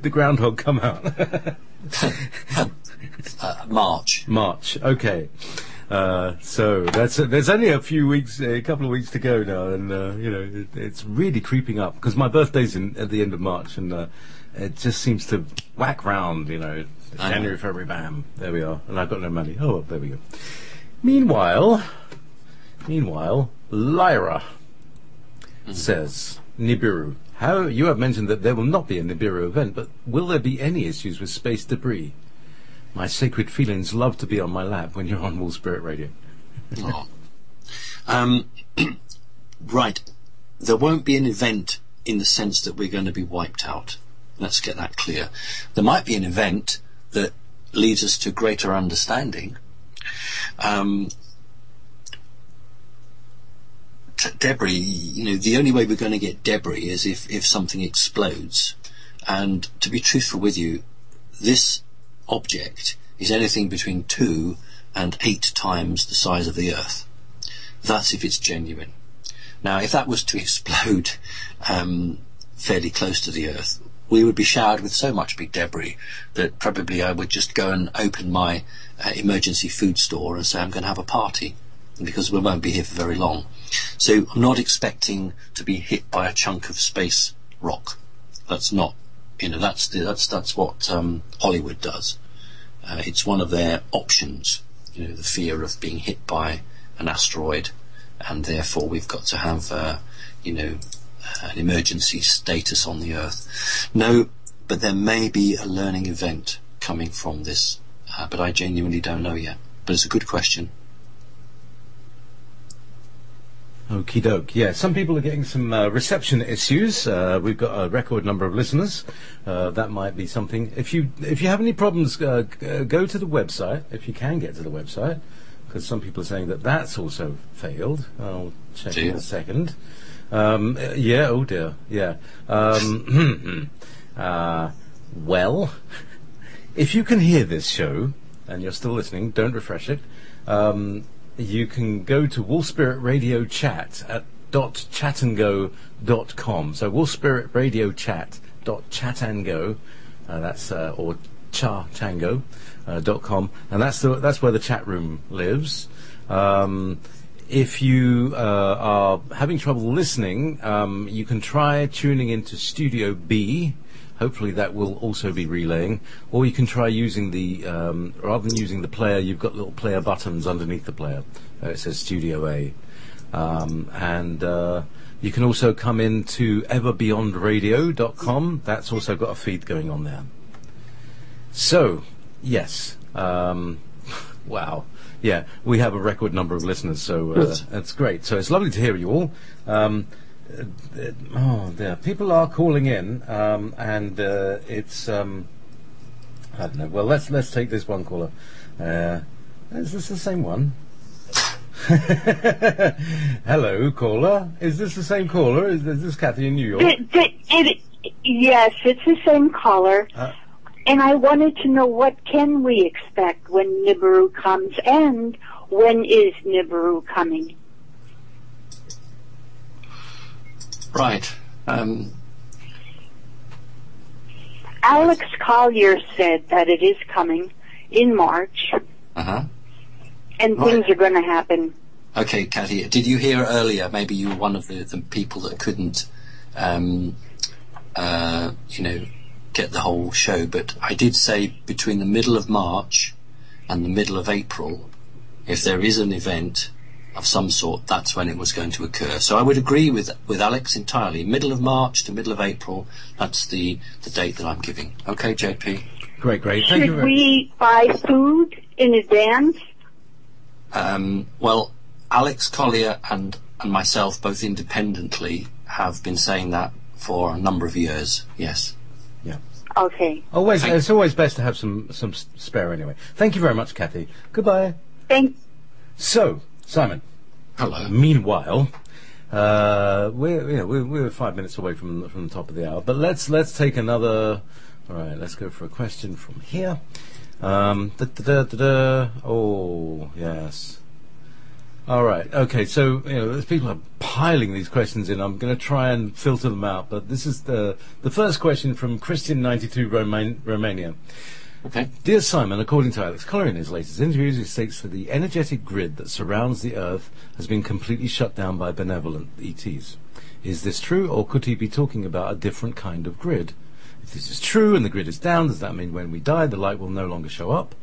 the groundhog come out? March. March. Okay. So there's only a couple of weeks to go now, and it's really creeping up because my birthday's at the end of March, and it just seems to whack round. January, February, bam, there we are, and I've got no money. Oh, there we go. Meanwhile, Lyra says, Nibiru, how you have mentioned that there will not be a Nibiru event, but will there be any issues with space debris? My sacred feelings love to be on my lap when you're on Wolf Spirit Radio. Right. There won't be an event in the sense that we're going to be wiped out. Let's get that clear. There might be an event that leads us to greater understanding. Debris, the only way we're going to get debris is if something explodes. And to be truthful with you, this object is anything between 2 and 8 times the size of the Earth. That's if it's genuine. Now, if that was to explode fairly close to the Earth, we would be showered with so much big debris that probably I would just go and open my emergency food store and say I'm going to have a party, because we won't be here for very long. So I'm not expecting to be hit by a chunk of space rock. That's not, that's what Hollywood does. It's one of their options, the fear of being hit by an asteroid, and therefore we've got to have, an emergency status on the Earth. No, but there may be a learning event coming from this, but I genuinely don't know yet. But it's a good question. Okie doke. Yeah, some people are getting some reception issues. We've got a record number of listeners. That might be something. If you have any problems, go to the website, if you can get to the website, because some people are saying that's also failed. I'll check in a second. Yeah, oh dear, yeah. Well, if you can hear this show, and you're still listening, don't refresh it, you can go to Wolf Spirit Radio Chat at .chatandgo.com. So Wolf Spirit Radio Chat .chatandgo, that's or chatango.com, and that's where the chat room lives. If you are having trouble listening, you can try tuning into Studio B. Hopefully that will also be relaying. Or you can try using the, rather than using the player, you've got little player buttons underneath the player. It says Studio A. And you can also come into everbeyondradio.com. That's also got a feed going on there. So, yes. Wow. Yeah, we have a record number of listeners, so that's great. So it's lovely to hear you all. People are calling in, and it's I don't know. Well, let's take this one caller. Is this the same one? Hello, caller. Is this the same caller? Is this Kathy in New York? Yes, it's the same caller. And I wanted to know, what can we expect when Nibiru comes, and when is Nibiru coming? Right. Alex Collier said that it is coming in March, Uh-huh. and things are going to happen. Okay, Kathy, did you hear earlier, maybe you were one of the people that couldn't, get the whole show, but I did say between the middle of March and the middle of April, if there is an event of some sort, that's when it was going to occur. So I would agree with Alex entirely. Middle of March to middle of April, that's the date that I'm giving. Okay, JP? Great. Thank you Should we buy food in advance? Well, Alex Collier and myself, both independently, have been saying that for a number of years, yes. Yeah. Okay. It's always best to have some spare anyway. Thank you very much, Kathy. Goodbye. So, Simon. Hello. Meanwhile, we're 5 minutes away from the top of the hour, but let's take another. All right, let's go for a question from here. Oh, yes. All right. Okay. So there's people are piling these questions in. I'm going to try and filter them out. But this is the first question from Christian92 Romania. Okay. Dear Simon, according to Alex Collier in his latest interviews, he states that the energetic grid that surrounds the Earth has been completely shut down by benevolent ETs. Is this true, or could he be talking about a different kind of grid? If this is true and the grid is down, does that mean when we die the light will no longer show up?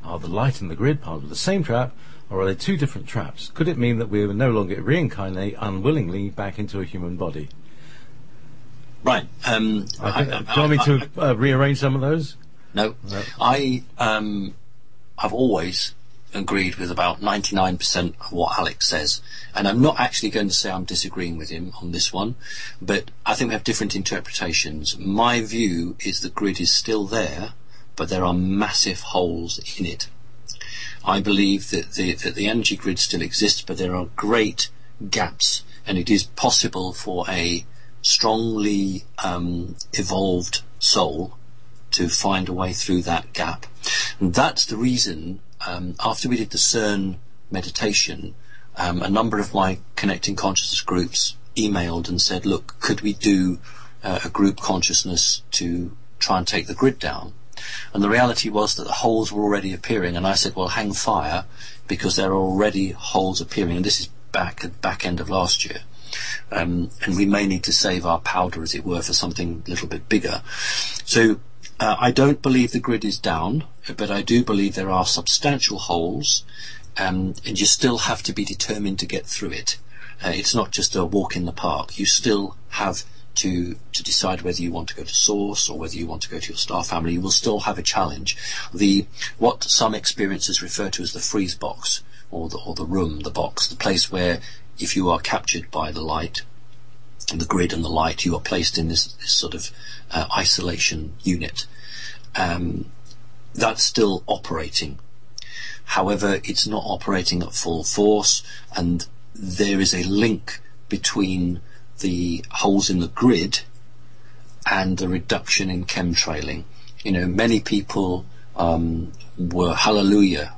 Are the light and the grid part of the same trap, or are they two different traps? Could it mean that we will no longer reincarnate unwillingly back into a human body? Right. Do you want me to rearrange some of those? No. I've always agreed with about 99% of what Alex says, and I'm not actually going to say I'm disagreeing with him on this one, but I think we have different interpretations. My view is the grid is still there, but there are massive holes in it. I believe that the energy grid still exists, but there are great gaps, and it is possible for a strongly evolved soul to find a way through that gap. And that's the reason, after we did the CERN meditation, a number of my Connecting Consciousness groups emailed and said, look, could we do a group consciousness to try and take the grid down? And the reality was that the holes were already appearing, and I said, well, hang fire, because there are already holes appearing, and this is back end of last year. And we may need to save our powder, as it were, for something a little bit bigger. So I don't believe the grid is down, but I do believe there are substantial holes, and you still have to be determined to get through it. It's not just a walk in the park. You still have to decide whether you want to go to Source or whether you want to go to your star family. You will still have a challenge. What some experiencers refer to as the freeze box, or the room, the box, the place where if you are captured by the light, the grid and the light, you are placed in this sort of isolation unit. That's still operating. However, it's not operating at full force, and there is a link between the holes in the grid and the reduction in chemtrailing. Many people were hallelujah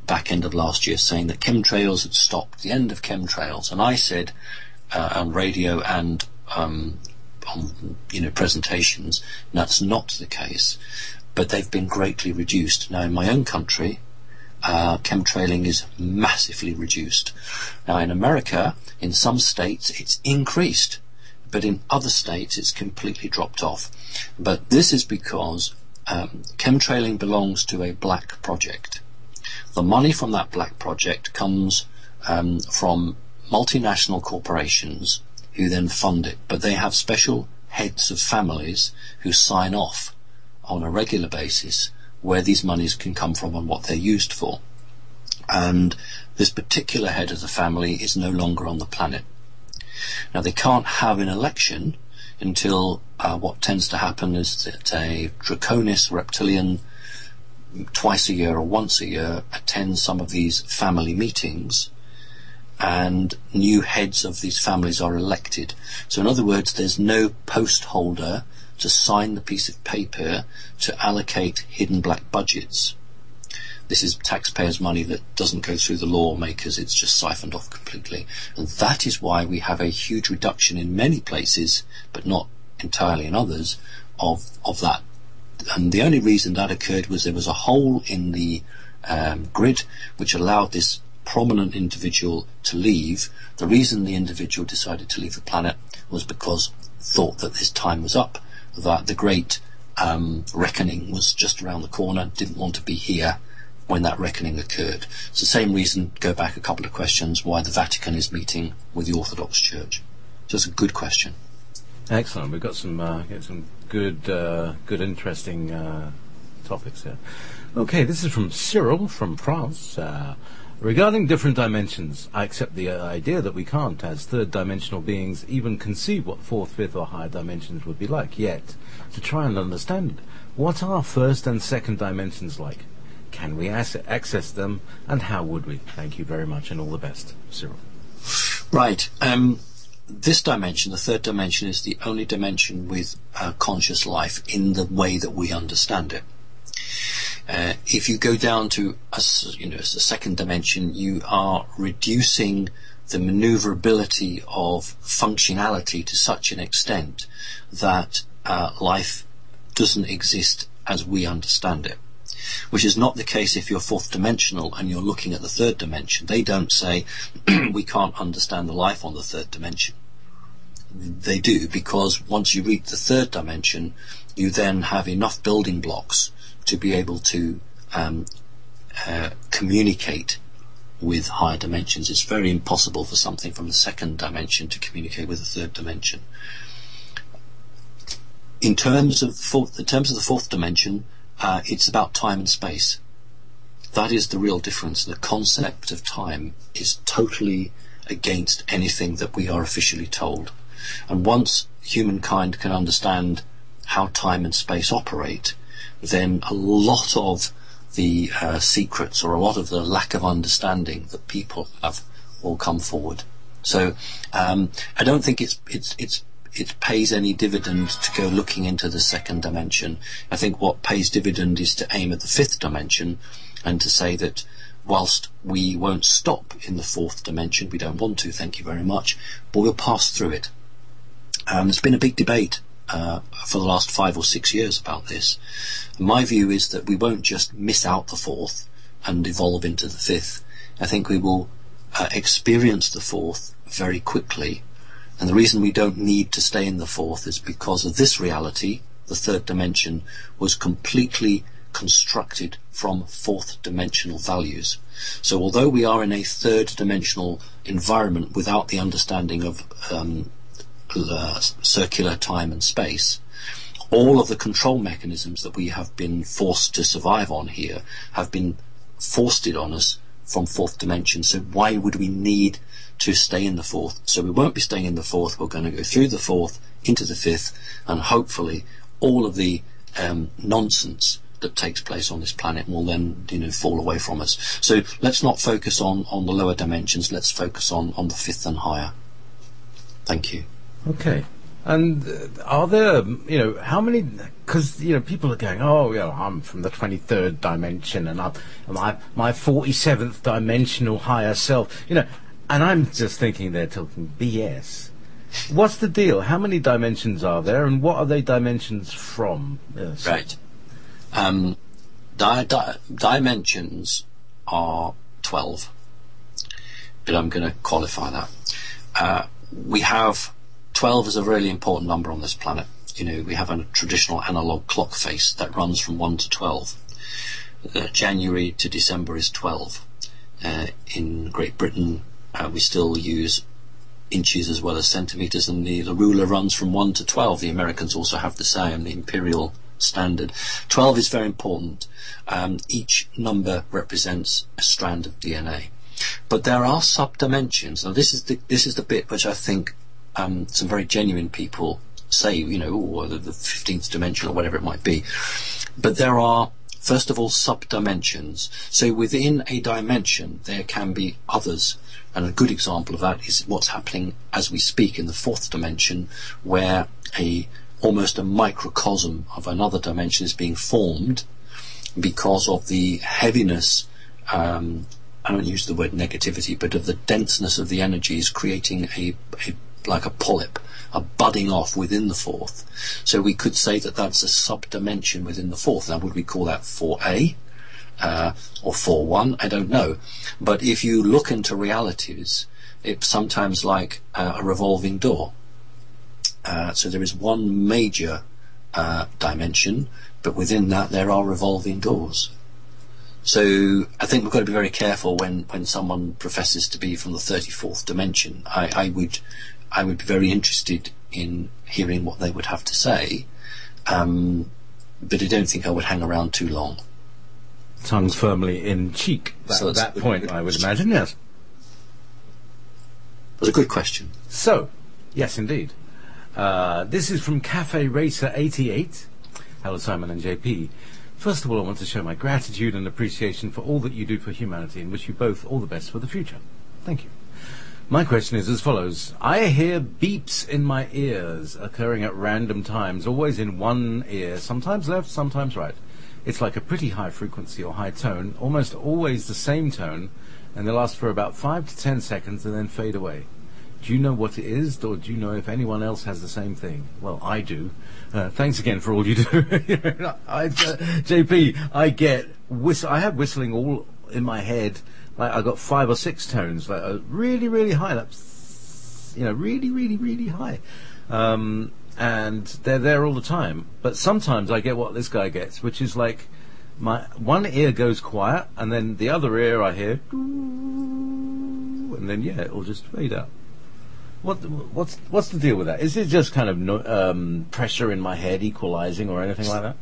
back end of last year saying that chemtrails had stopped, the end of chemtrails, and I said on radio and on presentations, that's not the case, but they've been greatly reduced. Now in my own country, chemtrailing is massively reduced. Now in America, in some states it's increased, but in other states it's completely dropped off. But this is because chemtrailing belongs to a black project. The money from that black project comes from multinational corporations who then fund it, but they have special heads of families who sign off on a regular basis where these monies can come from and what they're used for. And this particular head of the family is no longer on the planet. Now, they can't have an election until what tends to happen is that a Draconis reptilian twice a year or once a year attends some of these family meetings, and new heads of these families are elected. So in other words, there's no post holder to sign the piece of paper to allocate hidden black budgets. This is taxpayers' money that doesn't go through the lawmakers, it's just siphoned off completely. And that is why we have a huge reduction in many places, but not entirely in others, of that. And the only reason that occurred was there was a hole in the grid which allowed this prominent individual to leave. The reason the individual decided to leave the planet was because thought that his time was up, that the great reckoning was just around the corner, didn't want to be here when that reckoning occurred. It's the same reason, go back a couple of questions, why the Vatican is meeting with the Orthodox Church. So it's a good question. Excellent. We've got some good, interesting topics here. Okay, this is from Cyril from France. Regarding different dimensions, I accept the idea that we can't, as third-dimensional beings, even conceive what fourth, fifth, or higher dimensions would be like. Yet, to try and understand it, what are first and second dimensions like? Can we access them, and how would we? Thank you very much, and all the best, Cyril. Right. This dimension, the third dimension, is the only dimension with conscious life in the way that we understand it. If you go down to a second dimension, you are reducing the maneuverability of functionality to such an extent that life doesn't exist as we understand it. Which is not the case if you're fourth dimensional and you're looking at the third dimension. They don't say we can't understand the life on the third dimension. They do, because once you reach the third dimension, you then have enough building blocks to be able to communicate with higher dimensions. It's very impossible for something from the second dimension to communicate with the third dimension. In terms of the fourth dimension, it's about time and space. That is the real difference. The concept of time is totally against anything that we are officially told. And once humankind can understand how time and space operate, then a lot of the secrets, or a lot of the lack of understanding that people have, will come forward. So I don't think it pays any dividend to go looking into the second dimension. I think what pays dividend is to aim at the fifth dimension and to say that whilst we won't stop in the fourth dimension, we don't want to, thank you very much, but we'll pass through it. There's been a big debate for the last 5 or 6 years about this. My view is that we won't just miss out the fourth and evolve into the fifth. I think we will experience the fourth very quickly. And the reason we don't need to stay in the fourth is because of this reality. The third dimension was completely constructed from fourth dimensional values. So although we are in a third dimensional environment without the understanding of circular time and space, all of the control mechanisms that we have been forced to survive on here have been foisted on us from fourth dimension. So why would we need to stay in the fourth? So we won't be staying in the fourth. We're going to go through the fourth into the fifth, and hopefully all of the nonsense that takes place on this planet will then fall away from us. So let's not focus on the lower dimensions. Let's focus on the fifth and higher. Thank you. Okay. And are there, how many, because, people are going, I'm from the 23rd dimension and I'm my 47th dimensional higher self, and I'm just thinking they're talking BS. What's the deal? How many dimensions are there, and what are they dimensions from? Right. Dimensions are 12, but I'm going to qualify that. We have 12 is a really important number on this planet. We have a traditional analog clock face that runs from 1 to 12. January to December is 12. In Great Britain, We still use inches as well as centimeters, and the ruler runs from 1 to 12. The Americans also have the same, the imperial standard. 12 is very important. Each number represents a strand of DNA. But there are sub-dimensions. Now this is the bit which I think some very genuine people say, or the 15th dimension or whatever it might be. But there are, first of all, sub-dimensions. So within a dimension there can be others. And a good example of that is what's happening as we speak in the 4th dimension, where almost a microcosm of another dimension is being formed because of the heaviness, I don't use the word negativity, but of the denseness of the energies, creating like a polyp, a budding off within the 4th. So we could say that that's a sub-dimension within the 4th. Now would we call that 4A? Or 4-1, I don't know. But if you look into realities, it's sometimes like a revolving door. So there is one major dimension, but within that there are revolving doors. So I think we've got to be very careful when someone professes to be from the 34th dimension. I would be very interested in hearing what they would have to say, but I don't think I would hang around too long. Tongues firmly in cheek. At that point, I would imagine, yes. It was a good question. So, yes, indeed. This is from Cafe Racer 88. Hello, Simon and JP. First of all, I want to show my gratitude and appreciation for all that you do for humanity, and wish you both all the best for the future. Thank you. My question is as follows. I hear beeps in my ears occurring at random times, always in one ear, sometimes left, sometimes right. It's like a pretty high frequency or high tone, almost always the same tone, and they last for about 5 to 10 seconds and then fade away. Do you know what it is, or do you know if anyone else has the same thing? Well, I do. Thanks again for all you do. JP, I have whistling all in my head. Like I got 5 or 6 tones, like really, really high. That's really, really, really high. And they're there all the time. But sometimes I get what this guy gets, which is like my one ear goes quiet, and then the other ear I hear, and then it'll just fade out. What's the deal with that? Is it just kind of pressure in my head equalizing or anything like that?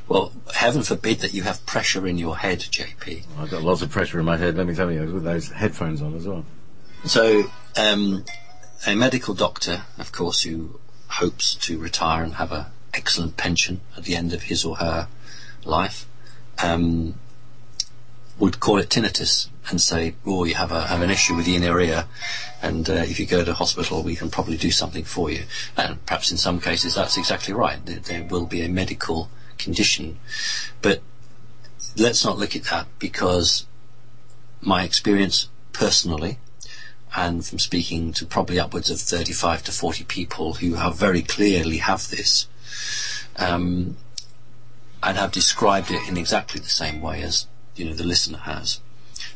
Well, heaven forbid that you have pressure in your head, JP. I've got lots of pressure in my head, let me tell you, with those headphones on as well. So, a medical doctor, of course, who hopes to retire and have an excellent pension at the end of his or her life, would call it tinnitus and say, you have an issue with the inner ear, and if you go to hospital we can probably do something for you. And perhaps in some cases that's exactly right. There will be a medical condition. But let's not look at that, because my experience personally, and from speaking to probably upwards of 35 to 40 people who have very clearly have this, and have described it in exactly the same way as the listener has.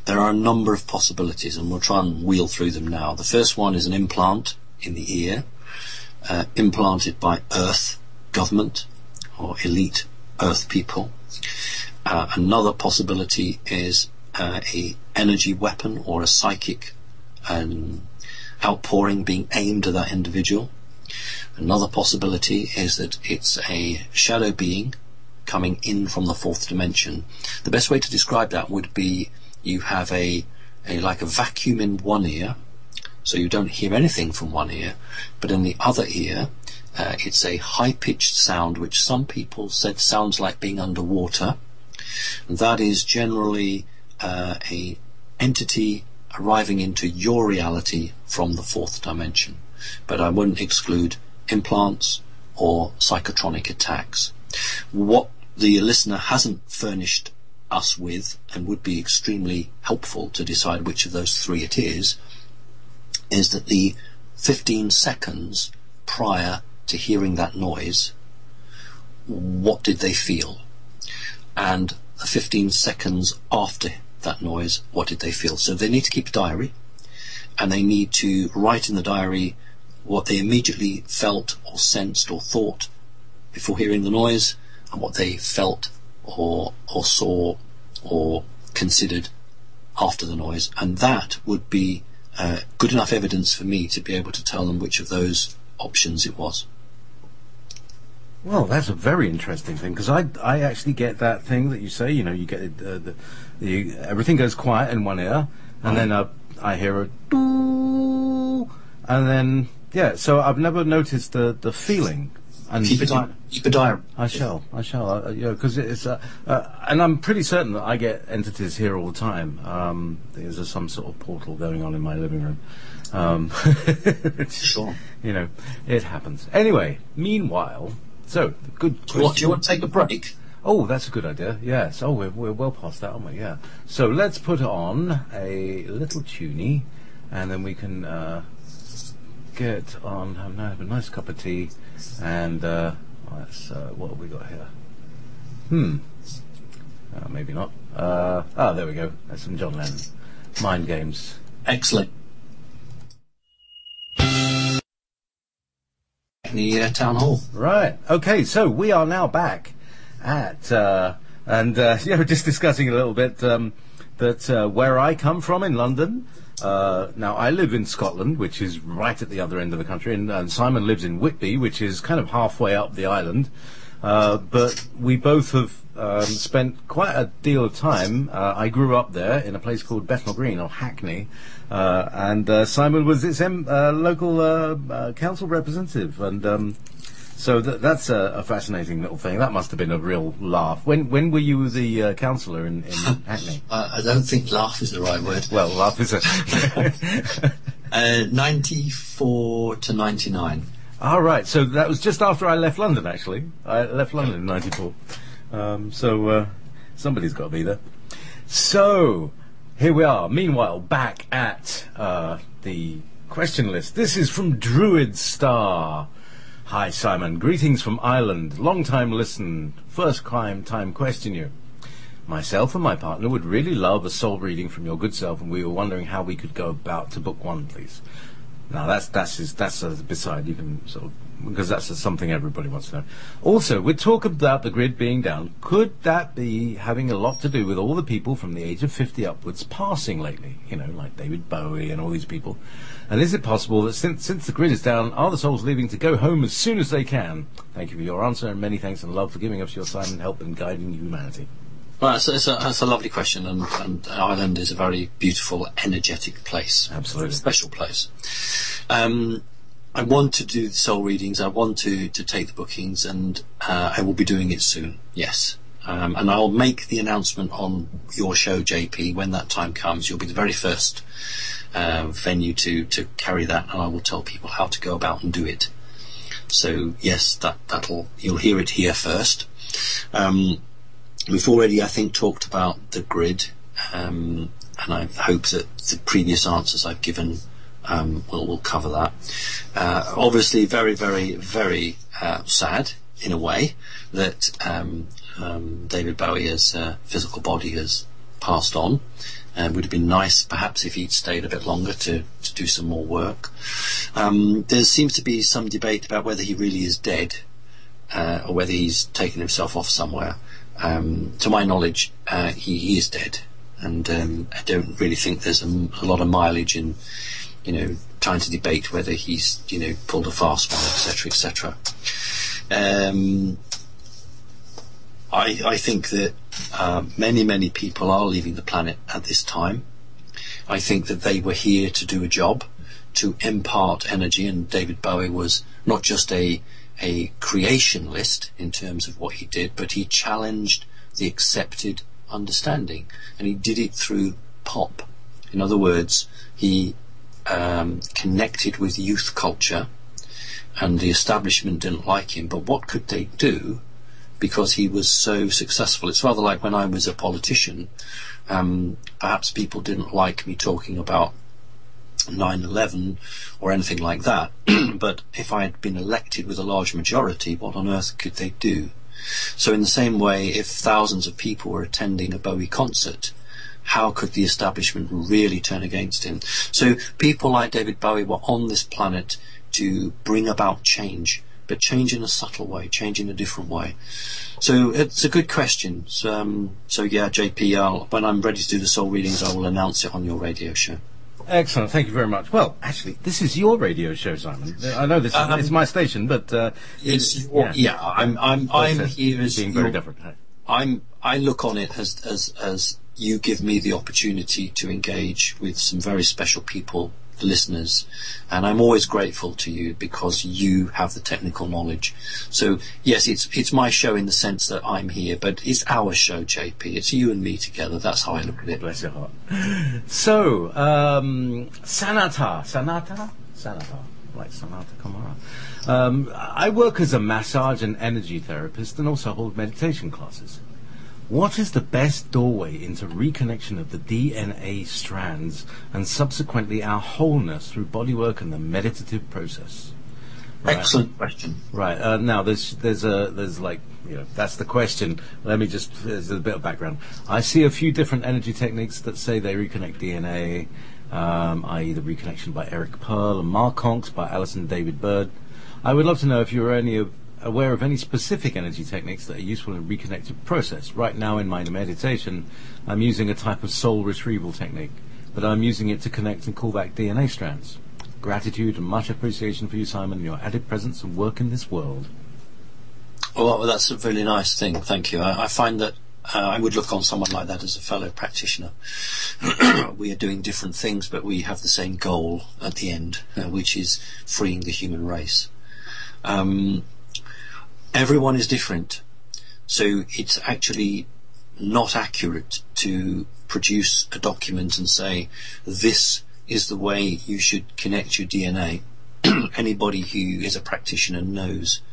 There are a number of possibilities, and we'll try and wheel through them now. The first one is an implant in the ear, implanted by Earth government or elite Earth people. Another possibility is a energy weapon or a psychic outpouring being aimed at that individual. Another possibility is that it's a shadow being coming in from the 4th dimension. The best way to describe that would be you have like a vacuum in one ear, so you don't hear anything from one ear, but in the other ear it's a high-pitched sound which some people said sounds like being underwater. And that is generally a entity arriving into your reality from the 4th dimension. But I wouldn't exclude implants or psychotronic attacks. What the listener hasn't furnished us with, and would be extremely helpful to decide which of those 3 it is that the 15 seconds prior to hearing that noise, what did they feel? And the 15 seconds after that noise, what did they feel? So they need to keep a diary, and they need to write in the diary what they immediately felt or sensed or thought before hearing the noise, and what they felt or saw or considered after the noise. And that would be good enough evidence for me to be able to tell them which of those options it was. Well, that's a very interesting thing, because I actually get that thing that you say. You get everything goes quiet in one ear, and then I hear a doo, and then So I've never noticed the feeling. And keep a diary. I shall. Because it's and I'm pretty certain that I get entities here all the time. There's some sort of portal going on in my living room. Sure. It happens. Anyway, meanwhile. So, good question. Do you want to take a break? Oh, that's a good idea, yes. Oh, we're well past that, aren't we? Yeah. So let's put on a little tunie, and then we can get on, have a nice cup of tea, and let's, what have we got here? Maybe not. There we go. That's some John Lennon. Mind Games. Excellent. The town hall. Right. Okay. So we are now back at just discussing a little bit that where I come from in London. Now I live in Scotland, which is right at the other end of the country, and Simon lives in Whitby, which is kind of halfway up the island. But we both have spent quite a deal of time. I grew up there in a place called Bethnal Green, or Hackney, and Simon was its local council representative, and so that's a fascinating little thing. That must have been a real laugh. When were you the councillor in Hackney? I don't think laugh is the right word. Well, laugh is 94 to 99. All right, so that was just after I left London, actually. I left London in 94. So somebody's got to be there. So, here we are. Meanwhile, back at the question list. This is from Druid Star. Hi, Simon. Greetings from Ireland. Long time listen. First time question you. Myself and my partner would really love a soul reading from your good self, and we were wondering how we could go about to book one, please. Now that's beside, you can sort of, because that's something everybody wants to know. Also, we talk about the grid being down. Could that be having a lot to do with all the people from the age of 50 upwards passing lately? Like David Bowie and all these people. And is it possible that since the grid is down, are the souls leaving to go home as soon as they can? Thank you for your answer, and many thanks and love for giving us your time and help in guiding humanity. Well, that's a lovely question, and Ireland is a very beautiful, energetic place. Absolutely. A special place. I want to do the soul readings, I want to take the bookings, and I will be doing it soon, yes. And I'll make the announcement on your show, JP, when that time comes. You'll be the very first venue to carry that, and I will tell people how to go about and do it. So, yes, you'll hear it here first. We've already, I think, talked about the grid, and I hope that the previous answers I've given will cover that. Obviously, very, very, very sad, in a way, that David Bowie's physical body has passed on. It would have been nice, perhaps, if he'd stayed a bit longer to do some more work. There seems to be some debate about whether he really is dead, or whether he's taken himself off somewhere. To my knowledge, he is dead, and I don't really think there's a lot of mileage in, trying to debate whether he's, pulled a fast one, etc., etc. I think that many, many people are leaving the planet at this time. I think that they were here to do a job, to impart energy, and David Bowie was not just a creationist in terms of what he did, but he challenged the accepted understanding, and he did it through pop. In other words, he connected with youth culture, and the establishment didn't like him, but what could they do because he was so successful? It's rather like when I was a politician, perhaps people didn't like me talking about 9/11 or anything like that, but if I had been elected with a large majority, what on earth could they do? So in the same way, if thousands of people were attending a Bowie concert, how could the establishment really turn against him? So people like David Bowie were on this planet to bring about change, but change in a subtle way, change in a different way. So it's a good question. So yeah, JP, when I'm ready to do the soul readings, I will announce it on your radio show. Excellent. Thank you very much. Well, actually, this is your radio show, Simon. I know this is it's my station, but I'm here as being very different. I look on it as you give me the opportunity to engage with some very special people, listeners, and I'm always grateful to you because you have the technical knowledge. So yes, it's my show in the sense that I'm here, but it's our show, JP. It's you and me together. That's how I look at it. Bless your heart. So, Sanata, like Sanata Kamara. I work as a massage and energy therapist and also hold meditation classes. What is the best doorway into reconnection of the DNA strands and subsequently our wholeness through bodywork and the meditative process? Right. Excellent question. Right. Now, there's like, that's the question. There's a bit of background. I see a few different energy techniques that say they reconnect DNA, i.e. the reconnection by Eric Pearl and Mark Conks by Alison David Bird. I would love to know if you're aware of any specific energy techniques that are useful in reconnective process. Right now in my meditation, I'm using a type of soul retrieval technique, but I'm using it to connect and call back DNA strands. Gratitude and much appreciation for you, Simon, and your added presence and work in this world. Well, that's a really nice thing. Thank you. I find that I would look on someone like that as a fellow practitioner. We are doing different things, but we have the same goal at the end, which is freeing the human race. Everyone is different, so it's actually not accurate to produce a document and say this is the way you should connect your DNA. Anybody who is a practitioner knows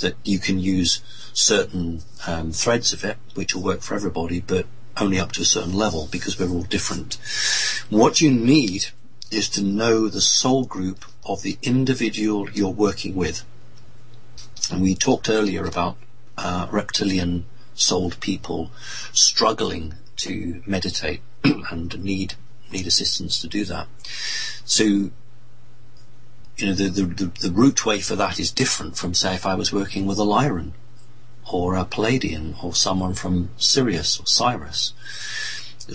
that you can use certain threads of it, which will work for everybody, but only up to a certain level because we're all different. What you need is to know the soul group of the individual you're working with. And we talked earlier about reptilian-souled people struggling to meditate and need assistance to do that. So, the route way for that is different from, say, if I was working with a Lyran or a Palladian or someone from Sirius or Cyrus.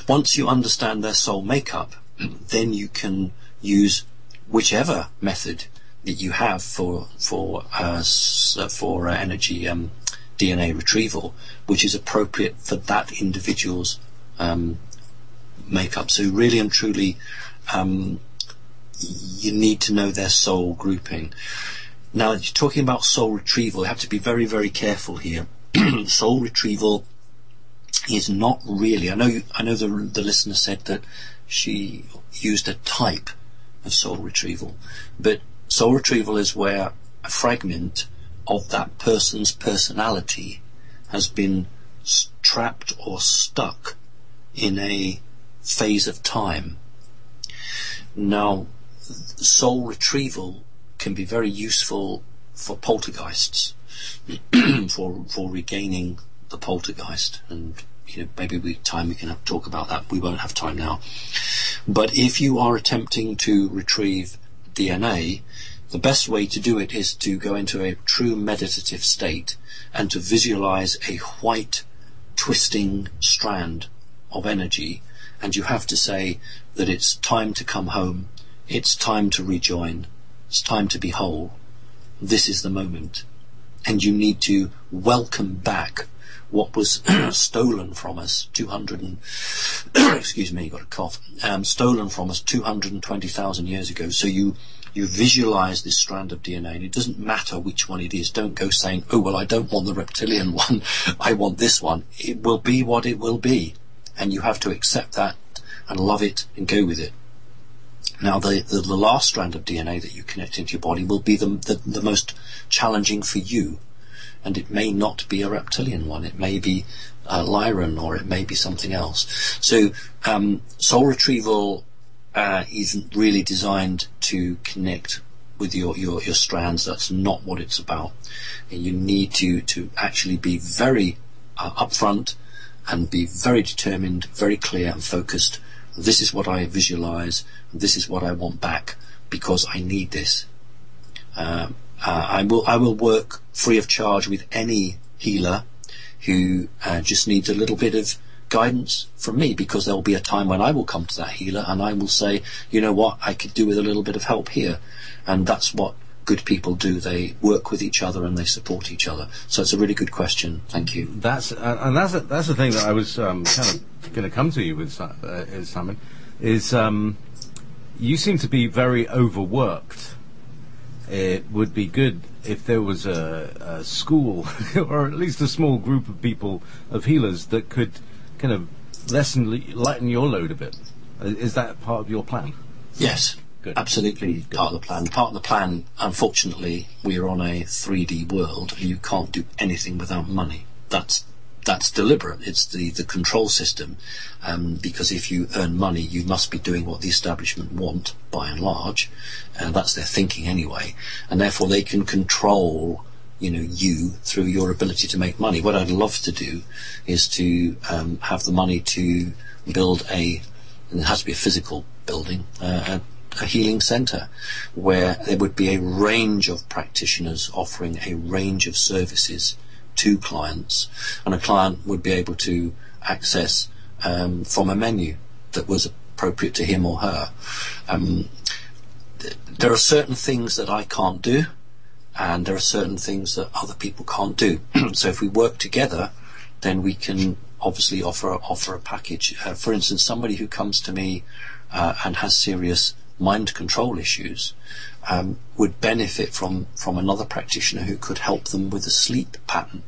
Once you understand their soul makeup, then you can use whichever method that you have for energy DNA retrieval, which is appropriate for that individual's makeup. So really and truly, you need to know their soul grouping. Now, you're talking about soul retrieval. You have to be very, very careful here. Soul retrieval is not really. I know the listener said that she used a type of soul retrieval, but soul retrieval is where a fragment of that person's personality has been trapped or stuck in a phase of time. Now, soul retrieval can be very useful for poltergeists, for regaining the poltergeist, and maybe we can talk about that. We won't have time now. But if you are attempting to retrieve DNA, the best way to do it is to go into a true meditative state and to visualize a white twisting strand of energy, and you have to say that it's time to come home, it's time to rejoin, it's time to be whole, this is the moment. And you need to welcome back what was stolen from us 220,000 years ago. So you visualize this strand of DNA, and it doesn't matter which one it is. Don't go saying, oh, well, I don't want the reptilian one, I want this one. It will be what it will be, and you have to accept that and love it and go with it. Now, the last strand of DNA that you connect into your body will be the most challenging for you, and it may not be a reptilian one. It may be a Lyran, or it may be something else. So soul retrieval isn't really designed to connect with your strands. That's not what it's about. And you need to actually be very upfront and be very determined, very clear and focused. This is what I visualize, this is what I want back, because I need this. I will work free of charge with any healer who just needs a little bit of guidance from me, because there will be a time when I will come to that healer and I will say, you know what, I could do with a little bit of help here. And that's what good people do. They work with each other and they support each other. So it's a really good question. Thank you. That's the thing that I was kind of going to come to you with, Simon, is you seem to be very overworked. It would be good if there was a school or at least a small group of people, of healers, that could kind of lighten your load a bit. Is that part of your plan? Yes. Good. Absolutely. Good. Part of the plan. Part of the plan, unfortunately, we're on a 3D world and you can't do anything without money. That's deliberate. It's the control system, because if you earn money, you must be doing what the establishment want, by and large, and that's their thinking anyway, and therefore they can control, you through your ability to make money. What I'd love to do is to have the money to build and it has to be a physical building, a healing centre, where there would be a range of practitioners offering a range of services to clients, and a client would be able to access from a menu that was appropriate to him or her. There are certain things that I can't do, and there are certain things that other people can't do. So if we work together, then we can obviously offer a package. For instance, somebody who comes to me and has serious mind control issues would benefit from another practitioner who could help them with a sleep pattern,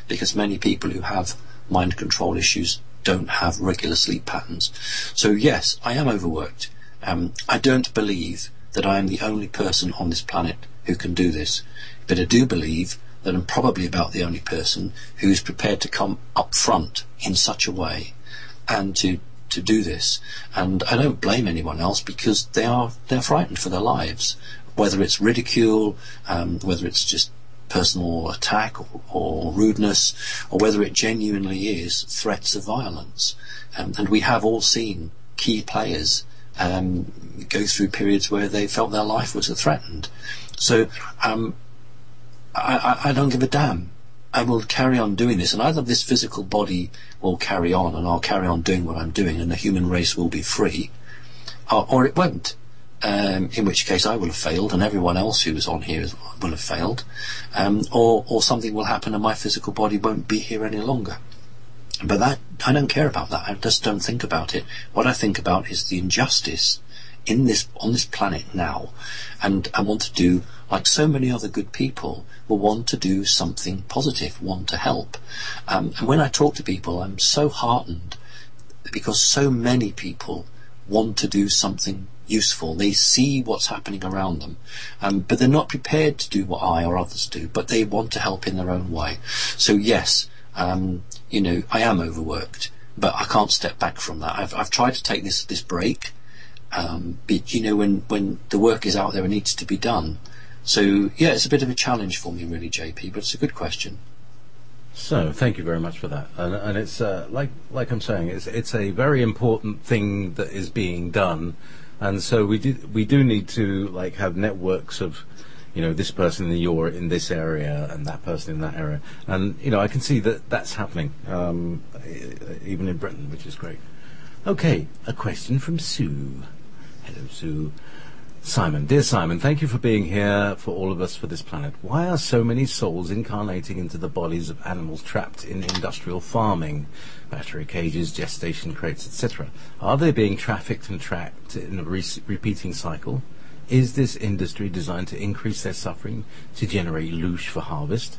because many people who have mind control issues don't have regular sleep patterns. So yes, I am overworked. I don't believe that I am the only person on this planet who can do this, but I do believe that I'm probably about the only person who is prepared to come up front in such a way and to do this. And I don't blame anyone else, because they're frightened for their lives, whether it's ridicule, whether it's just personal attack or rudeness, or whether it genuinely is threats of violence. And we have all seen key players go through periods where they felt their life was threatened. So I don't give a damn. I will carry on doing this, and either this physical body will carry on and I'll carry on doing what I'm doing and the human race will be free, or it won't, in which case I will have failed and everyone else who is on here will have failed, or something will happen and my physical body won't be here any longer. But that, I don't care about that. I just don't think about it. What I think about is the injustice on this planet now, and I want to do, like so many other good people, will want to do something positive, want to help. And when I talk to people, I'm so heartened, because so many people want to do something useful. They see what's happening around them, but they're not prepared to do what I or others do, but they want to help in their own way. So yes, I am overworked, but I can't step back from that. I've tried to take this break, but when the work is out there, it needs to be done. So yeah, it's a bit of a challenge for me, really, JP, but it's a good question. So thank you very much for that. And it's like I'm saying, it's a very important thing that is being done, and so we do need to have networks of, this person in this area and that person in that area, and I can see that that's happening, even in Britain, which is great. Okay, a question from Sue. Hello, Sue. Simon, dear Simon, thank you for being here for all of us for this planet. Why are so many souls incarnating into the bodies of animals trapped in industrial farming, battery cages, gestation crates, etc.? Are they being trafficked and trapped in a repeating cycle? Is this industry designed to increase their suffering, to generate loosh for harvest?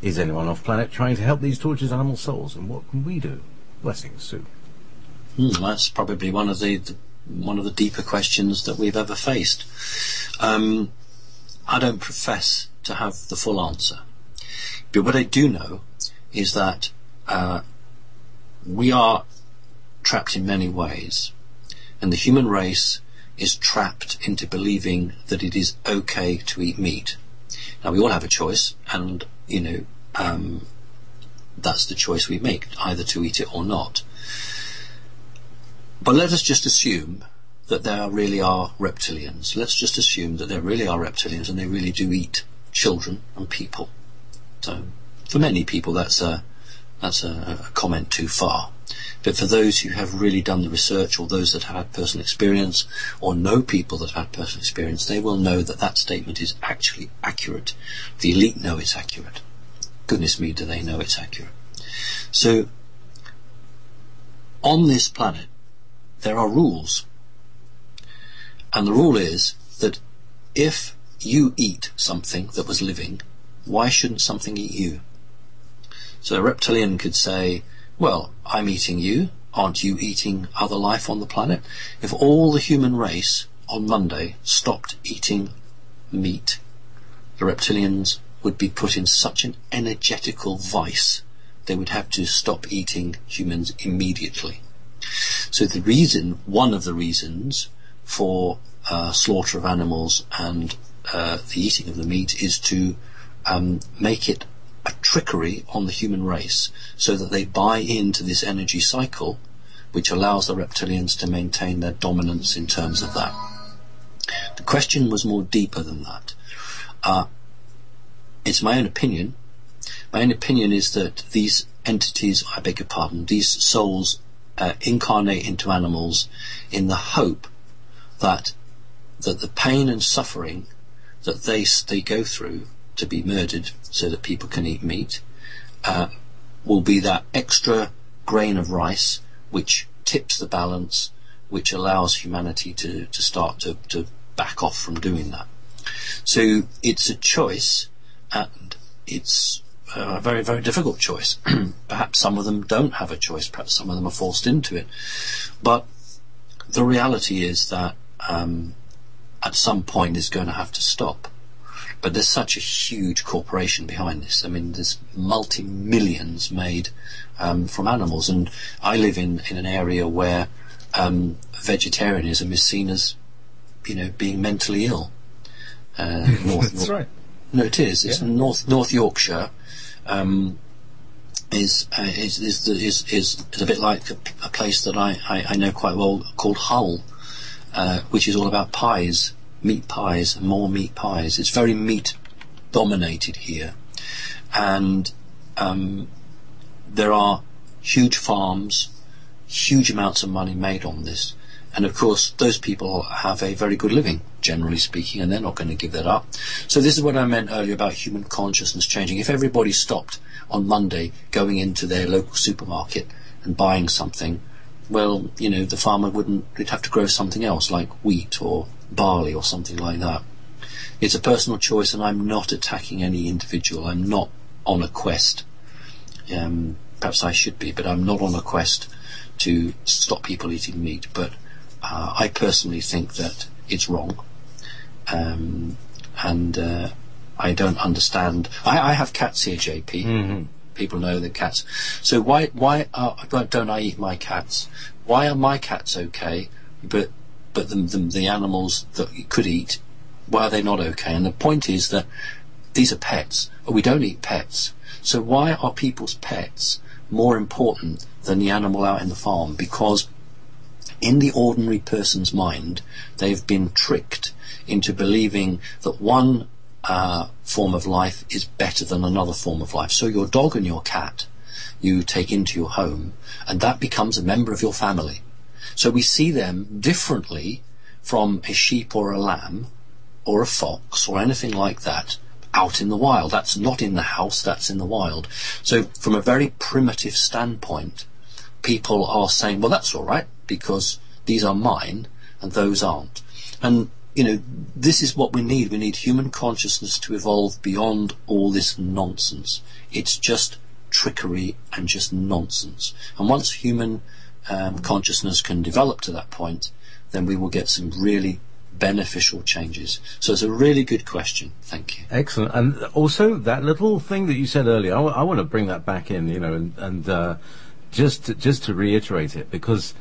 Is anyone off planet trying to help these tortured animal souls, and what can we do? Blessings, Sue. That's probably one of the deeper questions that we've ever faced. I don't profess to have the full answer, but what I do know is that we are trapped in many ways, and the human race is trapped into believing that it is okay to eat meat. Now, we all have a choice, and that's the choice we make, either to eat it or not. But let us just assume that there really are reptilians. Let's just assume that there really are reptilians and they really do eat children and people. So, for many people, that's a comment too far. But for those who have really done the research, or those that have had personal experience, or know people that have had personal experience, they will know that that statement is actually accurate. The elite know it's accurate. Goodness me, do they know it's accurate. So, on this planet, there are rules. And the rule is that if you eat something that was living, why shouldn't something eat you? So a reptilian could say, well, I'm eating you, aren't you eating other life on the planet? If all the human race on Monday stopped eating meat, the reptilians would be put in such an energetical vice, they would have to stop eating humans immediately. So one of the reasons for slaughter of animals and the eating of the meat is to make it a trickery on the human race, so that they buy into this energy cycle, which allows the reptilians to maintain their dominance in terms of that. The question was more deeper than that. It's my own opinion. My own opinion is that these entities, I beg your pardon, these souls incarnate into animals in the hope that the pain and suffering that they go through to be murdered so that people can eat meat will be that extra grain of rice which tips the balance, which allows humanity to start to back off from doing that. So it's a choice, and it's a very, very difficult choice. Perhaps some of them don't have a choice, perhaps some of them are forced into it. But the reality is that at some point it's going to have to stop. But there's such a huge corporation behind this. I mean, there's multi-millions made from animals, and I live in an area where vegetarianism is seen as, being mentally ill. That's right. No, it is. It's North Yorkshire. Is a bit like a place that I know quite well called Hull, which is all about pies. Meat pies, and more meat pies. It's very meat dominated here, and there are huge farms, huge amounts of money made on this, and of course those people have a very good living, generally speaking, and they're not going to give that up. So this is what I meant earlier about human consciousness changing. If everybody stopped on Monday going into their local supermarket and buying something, well, the farmer would have to grow something else, like wheat or barley or something like that. It's a personal choice, and I'm not attacking any individual. I'm not on a quest. Perhaps I should be, but I'm not on a quest to stop people eating meat. But I personally think that it's wrong, and I don't understand. I have cats here, JP. Mm-hmm. People know the cats. So why don't I eat my cats? Why are my cats okay, but the animals that you could eat, why are they not okay? And the point is that these are pets, but we don't eat pets. So why are people's pets more important than the animal out in the farm? Because in the ordinary person's mind, they've been tricked into believing that one form of life is better than another form of life. So your dog and your cat you take into your home, and that becomes a member of your family. So we see them differently from a sheep or a lamb or a fox or anything like that out in the wild. That's not in the house, that's in the wild. So from a very primitive standpoint, people are saying, well, that's all right, because these are mine and those aren't. And this is what we need. We need human consciousness to evolve beyond all this nonsense. It's just trickery and just nonsense. And once human consciousness can develop to that point, then we will get some really beneficial changes. So it's a really good question. Thank you. Excellent. And also that little thing that you said earlier, I want to bring that back in, and just to reiterate it, because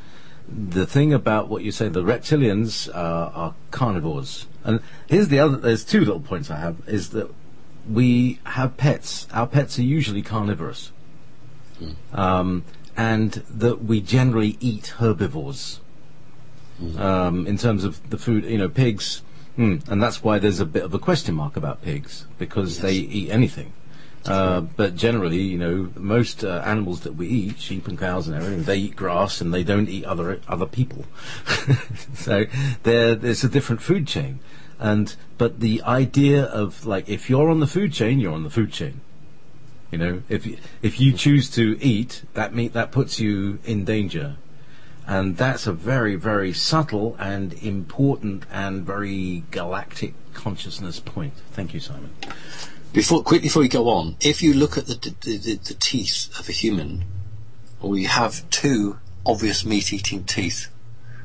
the thing about what you say, the reptilians are carnivores. And there's two little points I have, is that we have pets. Our pets are usually carnivorous. And that we generally eat herbivores. In terms of the food, pigs, and that's why there's a bit of a question mark about pigs, because they eat anything. But generally, you know, most animals that we eat, sheep and cows and everything, they eat grass and they don't eat other people. So there's a different food chain. But the idea of, like, if you're on the food chain, you're on the food chain. You know, if you choose to eat, that puts you in danger. And that's a very, very subtle and important and very galactic consciousness point. Thank you, Simon. Quickly before we go on, if you look at the teeth of a human, we have two obvious meat-eating teeth,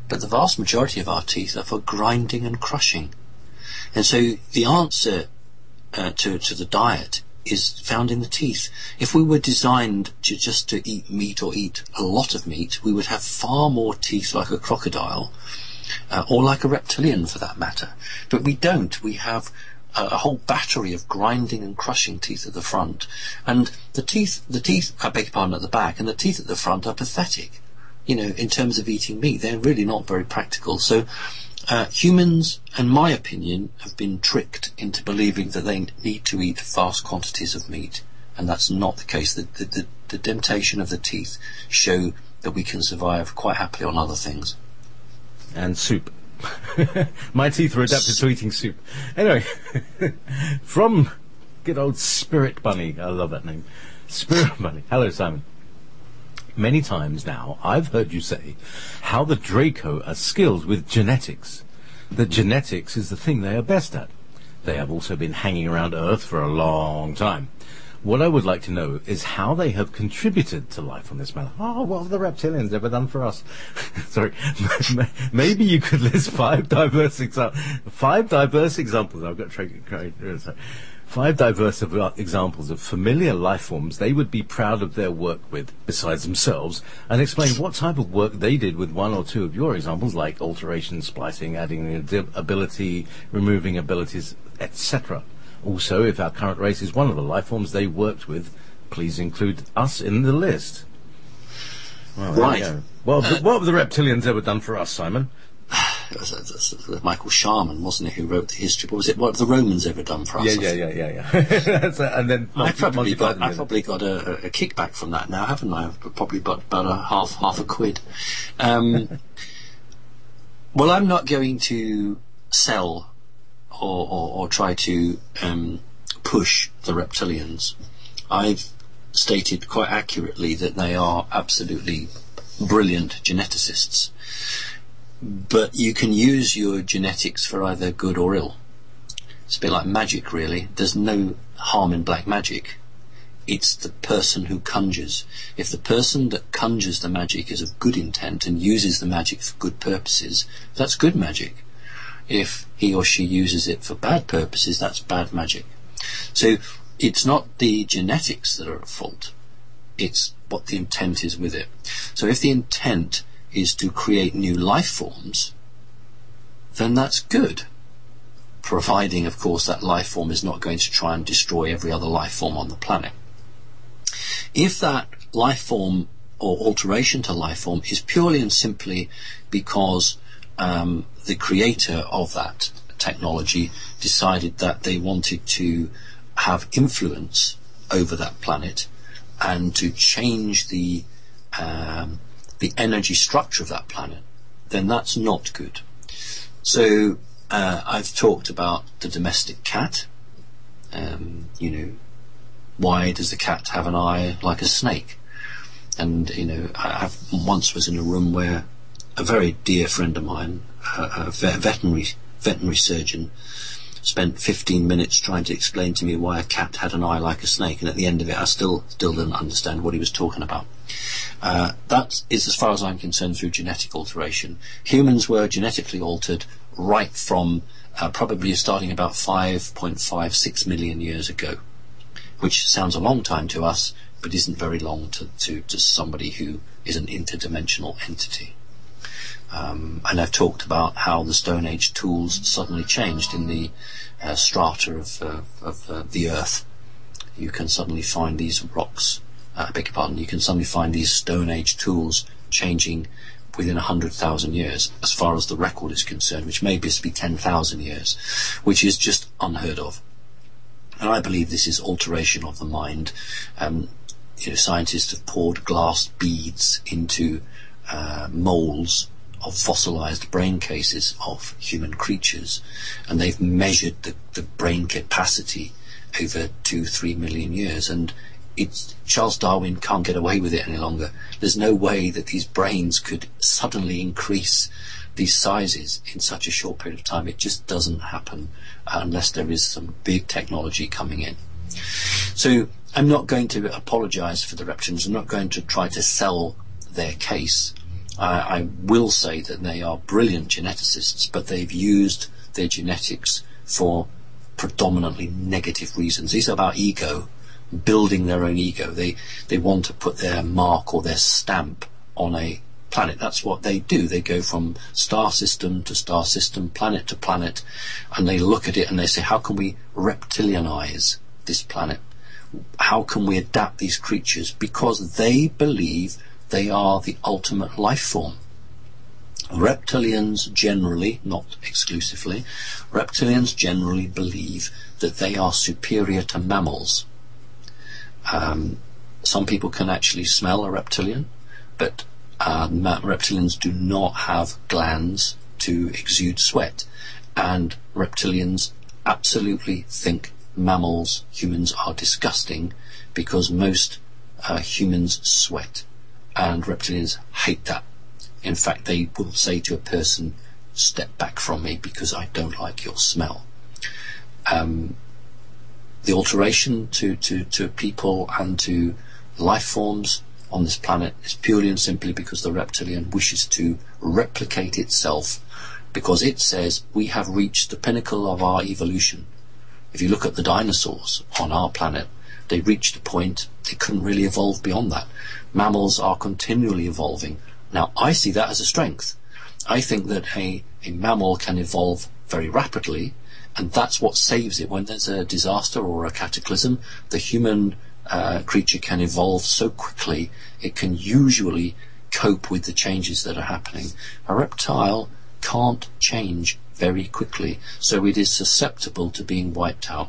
but the vast majority of our teeth are for grinding and crushing. And so the answer to the diet is found in the teeth. If we were designed just to eat meat or eat a lot of meat, we would have far more teeth like a crocodile, or like a reptilian for that matter. But we don't. We have a whole battery of grinding and crushing teeth at the front. And the teeth, I beg your pardon, at the back, and the teeth at the front are pathetic. You know, in terms of eating meat, they're really not very practical. So humans, in my opinion, have been tricked into believing that they need to eat vast quantities of meat, and that's not the case. The dentation of the teeth show that we can survive quite happily on other things. And soup. My teeth were adapted to eating soup. Anyway, from good old Spirit Bunny, I love that name, Spirit Bunny. Hello, Simon. Many times now, I've heard you say how the Draco are skilled with genetics. That genetics is the thing they are best at. They have also been hanging around Earth for a long time. What I would like to know is how they have contributed to life on this planet. Oh, what have the reptilians ever done for us? Sorry. Maybe you could list five diverse examples. I've got to five diverse examples of familiar life forms they would be proud of their work with, besides themselves, and explain what type of work they did with one or two of your examples, like alteration, splicing, adding ability, removing abilities, etc. Also, if our current race is one of the life forms they worked with, please include us in the list. Well, right. Well, what have the reptilians ever done for us, Simon? It was Michael Sharman, wasn't it, who wrote the history? What was it? What have the Romans ever done for us? Yeah. And then I've probably got a kickback from that now, haven't I? I've probably got about half a quid. Well, I'm not going to sell or try to push the reptilians. I've stated quite accurately that they are absolutely brilliant geneticists. But you can use your genetics for either good or ill. It's a bit like magic, really. There's no harm in black magic. It's the person who conjures. If the person that conjures the magic is of good intent and uses the magic for good purposes, that's good magic. If he or she uses it for bad purposes, that's bad magic. So it's not the genetics that are at fault. It's what the intent is with it. So if the intent is to create new life forms, then that's good, providing, of course, that life form is not going to try and destroy every other life form on the planet. If that life form or alteration to life form is purely and simply because the creator of that technology decided that they wanted to have influence over that planet and to change the energy structure of that planet, then that's not good. So I've talked about the domestic cat. Why does the cat have an eye like a snake? And I once was in a room where a very dear friend of mine, a veterinary surgeon, spent 15 minutes trying to explain to me why a cat had an eye like a snake, and at the end of it I still didn't understand what he was talking about. That is, as far as I'm concerned, through genetic alteration. Humans were genetically altered right from probably starting about 5.56 million years ago, which sounds a long time to us, but isn't very long to somebody who is an interdimensional entity. And I've talked about how the Stone Age tools suddenly changed in the strata of the Earth. You can suddenly find these rocks, you can suddenly find these Stone Age tools changing within 100,000 years, as far as the record is concerned, which may just be 10,000 years, which is just unheard of. And I believe this is alteration of the mind. Scientists have poured glass beads into molds of fossilized brain cases of human creatures, and they've measured the brain capacity over 2-3 million years, and Charles Darwin can't get away with it any longer. There's no way that these brains could suddenly increase these sizes in such a short period of time. It just doesn't happen unless there is some big technology coming in. So I'm not going to apologize for the reptilians. I'm not going to try to sell their case. I will say that they are brilliant geneticists, but they've used their genetics for predominantly negative reasons. These are about ego, building their own ego. They want to put their mark or their stamp on a planet. That's what they do. They go from star system to star system, planet to planet, and they look at it and they say, how can we reptilianize this planet? How can we adapt these creatures? Because they believe they are the ultimate life form. Reptilians generally, not exclusively, reptilians generally believe that they are superior to mammals. Some people can actually smell a reptilian, but reptilians do not have glands to exude sweat, and reptilians absolutely think humans are disgusting, because most humans sweat, and reptilians hate that. In fact, they will say to a person, step back from me because I don't like your smell. The alteration to people and to life forms on this planet is purely and simply because the reptilian wishes to replicate itself, because it says we have reached the pinnacle of our evolution. If you look at the dinosaurs on our planet, they reached a point they couldn't really evolve beyond that. Mammals are continually evolving. Now, I see that as a strength. I think that a mammal can evolve very rapidly, and that's what saves it. When there's a disaster or a cataclysm, the human creature can evolve so quickly, it can usually cope with the changes that are happening. A reptile can't change very quickly, so it is susceptible to being wiped out.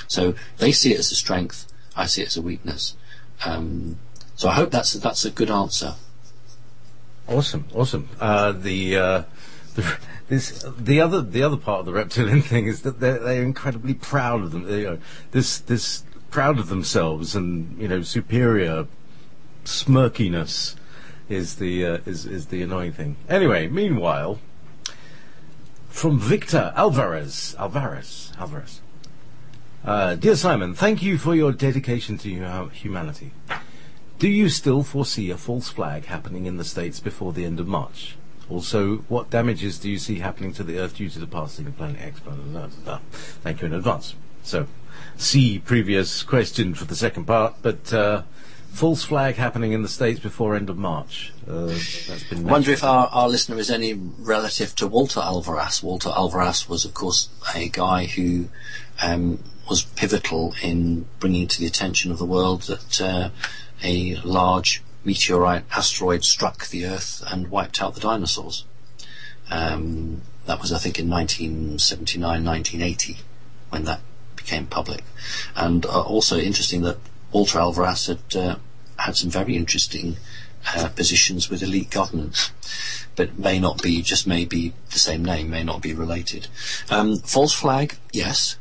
So they see it as a strength, I see it as a weakness. So I hope that's a good answer. Awesome. The other part of the reptilian thing is that they're incredibly proud of them. This proud of themselves, and superior smirkiness is the annoying thing. Anyway, meanwhile, from Victor Alvarez. Dear Simon, thank you for your dedication to humanity. Do you still foresee a false flag happening in the States before the end of March? Also, what damages do you see happening to the Earth due to the passing of Planet X? Thank you in advance. So, see previous question for the second part, but false flag happening in the States before end of March. That's been. I wonder if our listener is any relative to Walter Alvarez. Walter Alvarez was, of course, a guy who was pivotal in bringing to the attention of the world that a large meteorite asteroid struck the Earth and wiped out the dinosaurs. That was, I think, in 1979, 1980, when that became public. And also interesting that Walter Alvarez had some very interesting positions with elite governments, but may not be, just may be the same name, may not be related. False flag, yes.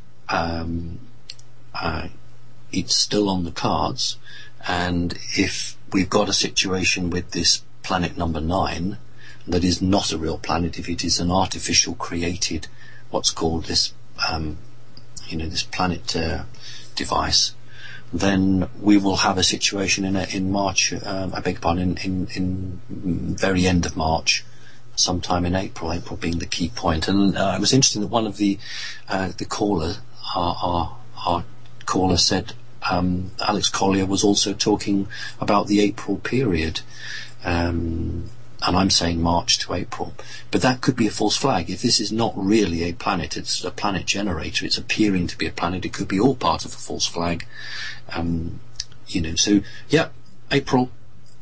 It's still on the cards, and if we've got a situation with this planet number 9 that is not a real planet, if it is an artificial created, what's called this this planet device, then we will have a situation in March, I beg your pardon, in very end of March, sometime in April being the key point. And it was interesting that one of the caller, our caller said, Alex Collier was also talking about the April period, and I'm saying March to April. But that could be a false flag. If this is not really a planet, it's a planet generator, it's appearing to be a planet, it could be all part of a false flag. So yeah, April,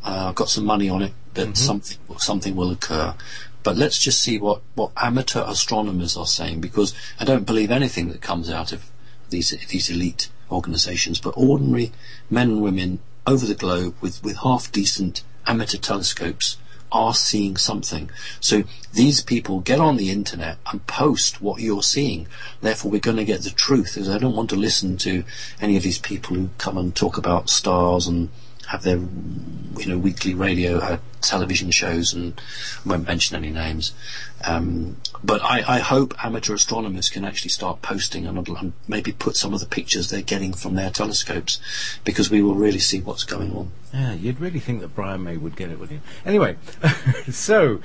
I've got some money on it, that something will occur. But let's just see what amateur astronomers are saying, because I don't believe anything that comes out of these elite organisations, but ordinary men and women over the globe with half-decent amateur telescopes are seeing something. So these people get on the internet and post what you're seeing. Therefore, we're going to get the truth. Because I don't want to listen to any of these people who come and talk about stars and have their, weekly radio, television shows, and I won't mention any names. But I hope amateur astronomers can actually start posting and maybe put some of the pictures they're getting from their telescopes, because we will really see what's going on. Yeah, you'd really think that Brian May would get it, wouldn't you? Anyway, so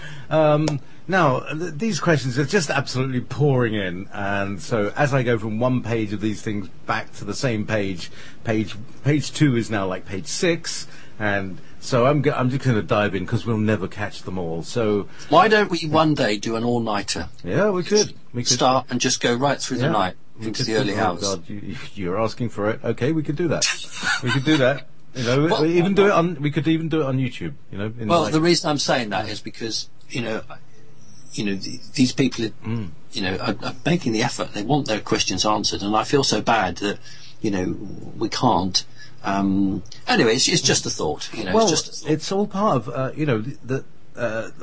now these questions are just absolutely pouring in, and so as I go from one page of these things back to the same page 2 is now like page 6, and so I'm just going to dive in because we'll never catch them all. So why don't we one day do an all-nighter? Yeah, we could start and just go right through the night into the early hours. God, you're asking for it. Okay, we could do that. We could do that. Well, we even do it on. We could even do it on YouTube. The reason I'm saying that is because these people are making the effort. They want their questions answered, and I feel so bad that we can't. Anyway, it's just a thought. It's just a thought. It's all part of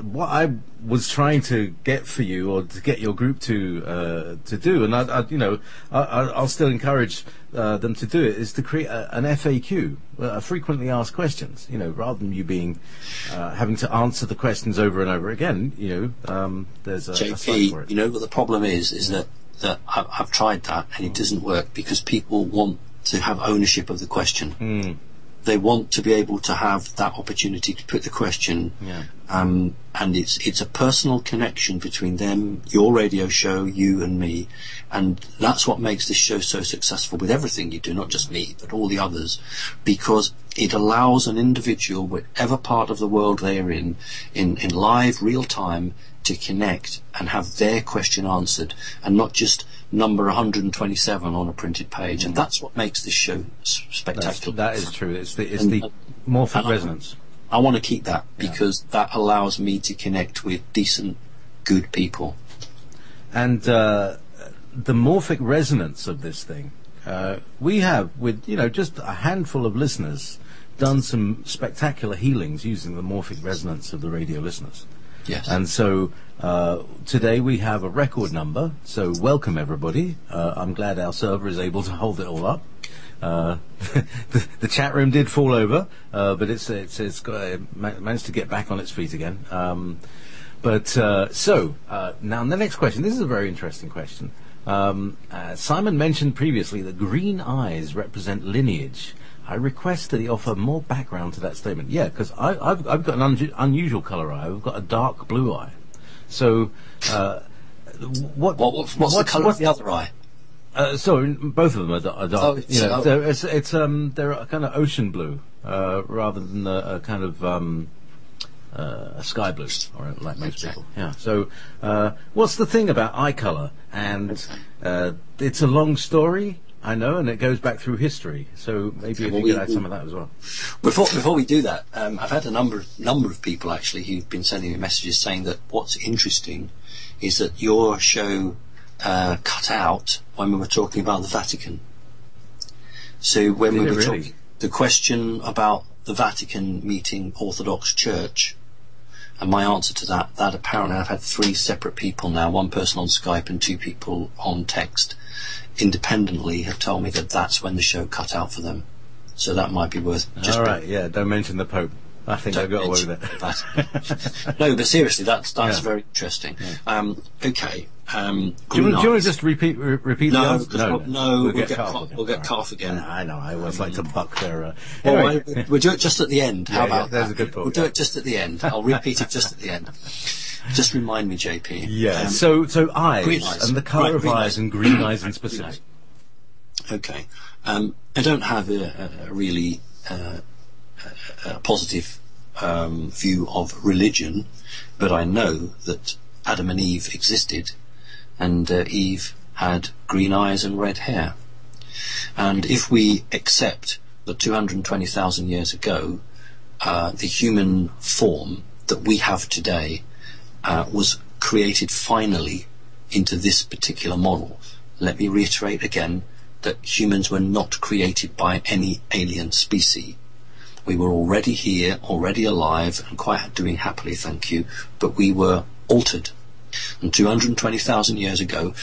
what I was trying to get for you, or to get your group to do, and I'll still encourage them to do it, is to create an FAQ, frequently asked questions. Rather than you being having to answer the questions over and over again. There's a site for it. What the problem is that I've tried that and it doesn't work, because people want to have ownership of the question. They want to be able to have that opportunity to put the question, and it's a personal connection between them, your radio show, you and me, and that's what makes this show so successful with everything you do, not just me, but all the others, because it allows an individual, whatever part of the world they are in live, real time, to connect and have their question answered, and not just number 127 on a printed page. And that's what makes this show spectacular. That is true. It's the morphic resonance. I want to keep that, because that allows me to connect with decent, good people. And the morphic resonance of this thing, we have, with just a handful of listeners, done some spectacular healings using the morphic resonance of the radio listeners. Yes. And so today we have a record number, so welcome everybody. I'm glad our server is able to hold it all up. The chat room did fall over, but it's managed to get back on its feet again. Now the next question. This is a very interesting question. Simon mentioned previously that green eyes represent lineage. I request that he offer more background to that statement. Yeah, because I've got an unusual colour eye. I've got a dark blue eye. So, what's the colour of the other eye? So both of them are dark. They're a kind of ocean blue rather than a kind of a sky blue, or like most people. Yeah. So, what's the thing about eye colour? And it's a long story, I know, and it goes back through history. So maybe if you could add some of that as well. Before we do that, I've had a number of people actually who've been sending me messages saying that what's interesting is that your show cut out when we were talking about the Vatican. So when we were talking, the question about the Vatican meeting Orthodox Church, and my answer to that apparently I've had 3 separate people now, one person on Skype and 2 people on text, independently have told me that that's when the show cut out for them. So that might be worth just... All right, yeah, don't mention the Pope. I think I got away with it. No, but seriously, that's very interesting. Yeah. Okay. Do you want to just repeat the answer? No, we'll get cut off again. I know, I always like to buck their... Anyway. We'll do it just at the end. How about that? That's a good thought. We'll do it just at the end. I'll repeat it just at the end. Just remind me, JP. Yeah, so eyes, and the colour of eyes, and green eyes in specific. Okay. I don't have a really positive view of religion, but I know that Adam and Eve existed, and Eve had green eyes and red hair. And if we accept that 220,000 years ago, the human form that we have today was created finally into this particular model. Let me reiterate again, that humans were not created by any alien species. We were already here, already alive, and quite doing happily, thank you, but we were altered. And 220,000 years ago,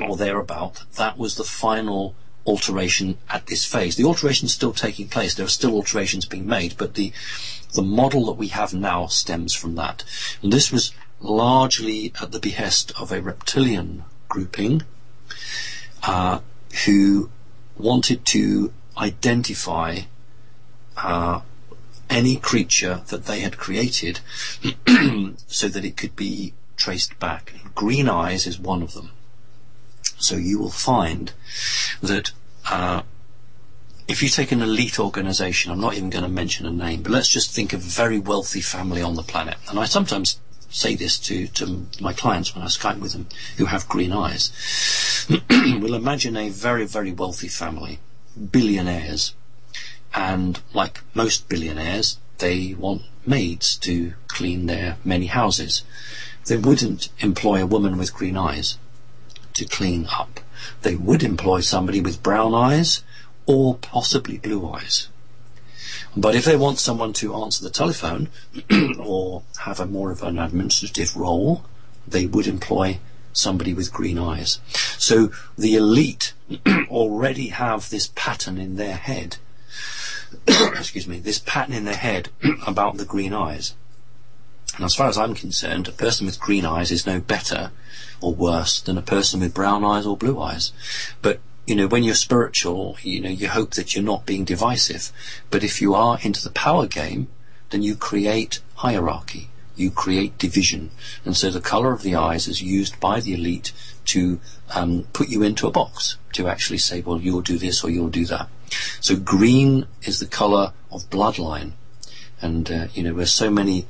or thereabout, that was the final alteration at this phase. The alteration's still taking place. There are still alterations being made, but the model that we have now stems from that. And this was largely at the behest of a reptilian grouping who wanted to identify any creature that they had created so that it could be traced back. Green eyes is one of them. So you will find that if you take an elite organization, I'm not even going to mention a name, but let's just think of a very wealthy family on the planet. And I sometimes say this to my clients when I Skype with them who have green eyes. We'll imagine a very, very wealthy family, billionaires, and like most billionaires, they want maids to clean their many houses. They wouldn't employ a woman with green eyes to clean up. They would employ somebody with brown eyes or possibly blue eyes. But if they want someone to answer the telephone or have a more of an administrative role, they would employ somebody with green eyes. So the elite already have this pattern in their head excuse me, this pattern in their head about the green eyes. And as far as I'm concerned, a person with green eyes is no better or worse than a person with brown eyes or blue eyes. But, you know, when you're spiritual, you know, you hope that you're not being divisive. But if you are into the power game, then you create hierarchy, you create division. And so the colour of the eyes is used by the elite to put you into a box, to actually say, well, you'll do this or you'll do that. So green is the colour of bloodline. And, you know, there's so many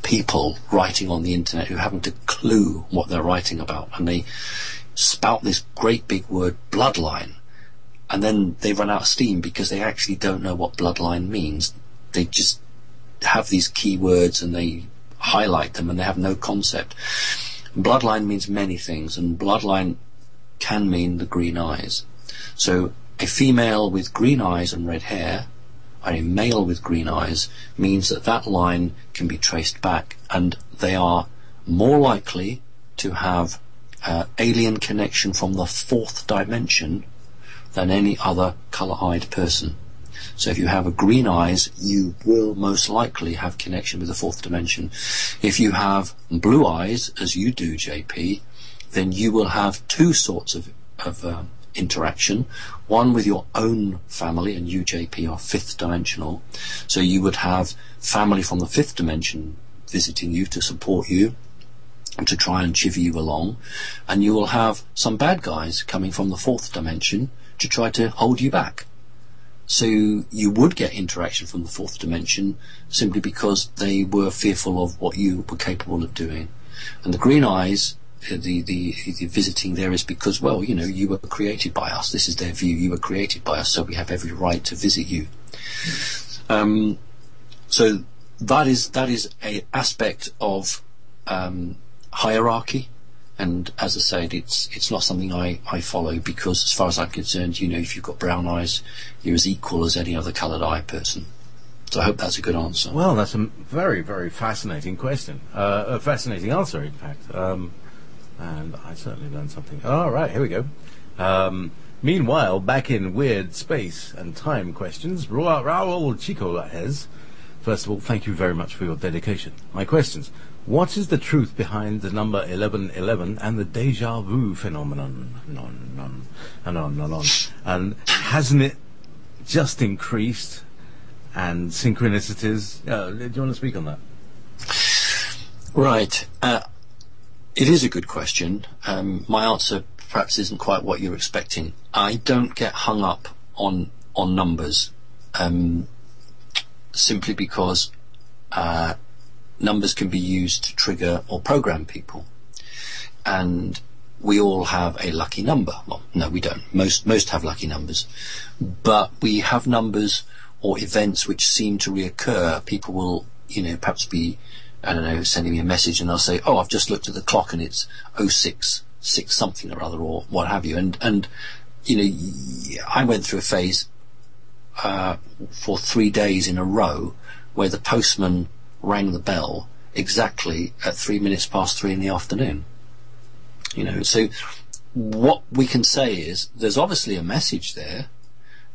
people writing on the internet who haven't a clue what they're writing about, and they spout this great big word bloodline, and then they run out of steam because they actually don't know what bloodline means. They just have these keywords and they highlight them and they have no concept. Bloodline means many things, and bloodline can mean the green eyes. So a female with green eyes and red hair and a male with green eyes means that that line can be traced back, and they are more likely to have alien connection from the fourth dimension than any other colour-eyed person. So if you have a green eyes, you will most likely have connection with the fourth dimension. If you have blue eyes, as you do, JP, then you will have two sorts of interaction. One with your own family, and you, JP, are fifth dimensional. So you would have family from the fifth dimension visiting you to support you and to try and chivvy you along. And you will have some bad guys coming from the fourth dimension to try to hold you back. So you would get interaction from the fourth dimension simply because they were fearful of what you were capable of doing. And the green eyes, the visiting there is because, well, you know, you were created by us. This is their view. You were created by us, so we have every right to visit you. So that is a aspect of hierarchy. And as I said, it's not something I follow, because as far as I'm concerned, you know, if you've got brown eyes, you're as equal as any other coloured eye person. So I hope that's a good answer. Well, that's a very, very fascinating question. A fascinating answer, in fact. And I certainly learned something. All right, here we go. Meanwhile, back in weird space and time questions, Raul Chico has. First of all, thank you very much for your dedication. My questions. What is the truth behind the number 1111 and the deja vu phenomenon? And hasn't it just increased? And synchronicities? Do you want to speak on that? Right. It is a good question. My answer perhaps isn't quite what you're expecting. I don't get hung up on numbers, simply because numbers can be used to trigger or program people, and we all have a lucky number. Well, no, we don't. Most have lucky numbers, but we have numbers or events which seem to reoccur. People will, you know, perhaps be, I don't know, sending me a message and they'll say, oh, I've just looked at the clock and it's 06 6 something or other, or what have you. And you know, I went through a phase for 3 days in a row where the postman rang the bell exactly at 3 minutes past 3 in the afternoon. You know, so what we can say is there's obviously a message there,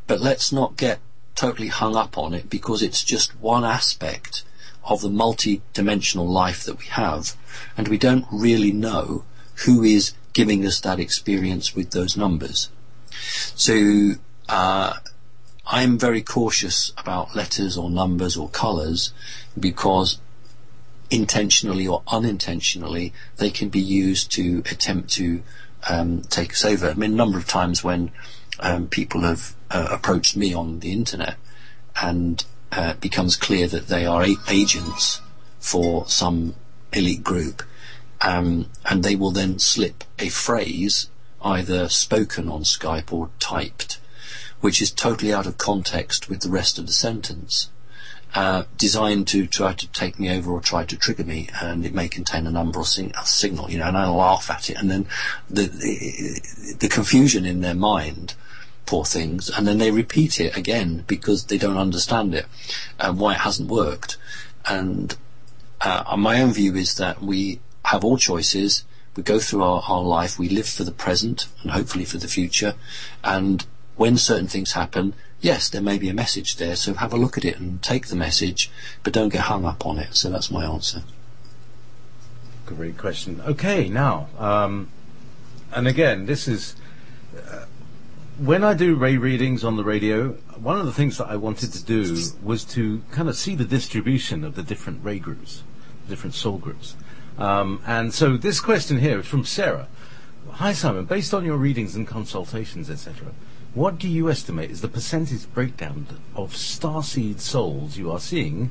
but let's not get totally hung up on it, because it's just one aspect of the multi-dimensional life that we have, and we don't really know who is giving us that experience with those numbers. So I'm very cautious about letters or numbers or colours, because intentionally or unintentionally they can be used to attempt to take us over. I mean, a number of times when people have approached me on the internet, and it becomes clear that they are agents for some elite group, and they will then slip a phrase, either spoken on Skype or typed, which is totally out of context with the rest of the sentence, designed to try to take me over or try to trigger me, and it may contain a number or a signal, you know, and I laugh at it, and then the confusion in their mind, poor things, and then they repeat it again because they don't understand it, why it hasn't worked. And my own view is that we have all choices. We go through our life, we live for the present and hopefully for the future, and when certain things happen, yes, there may be a message there, so have a look at it and take the message, but don't get hung up on it. So that's my answer. Great question. Okay, now, and again, this is when I do ray readings on the radio, one of the things that I wanted to do was to kind of see the distribution of the different ray groups, different soul groups. And so this question here is from Sarah. Hi Simon, based on your readings and consultations, etc., what do you estimate is the percentage breakdown of starseed souls you are seeing?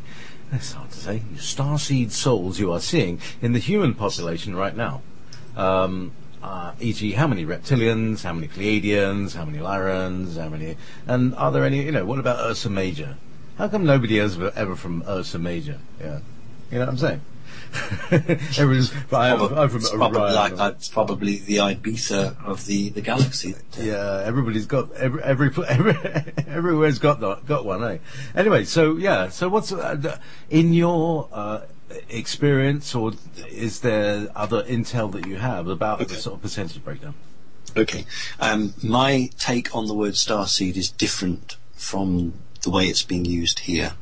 That's hard to say. Starseed souls you are seeing in the human population right now. E.g., how many reptilians, how many Pleiadians, how many Lyrans, how many, and are there any? You know, what about Ursa Major? How come nobody is ever from Ursa Major? Yeah, you know what I'm saying. It's probably the Ibiza of the galaxy. Yeah, everybody's got everywhere's got one, eh? Anyway, so yeah, so what's in your experience, or is there other intel that you have about the sort of percentage breakdown? Okay, my take on the word starseed is different from the way it's being used here.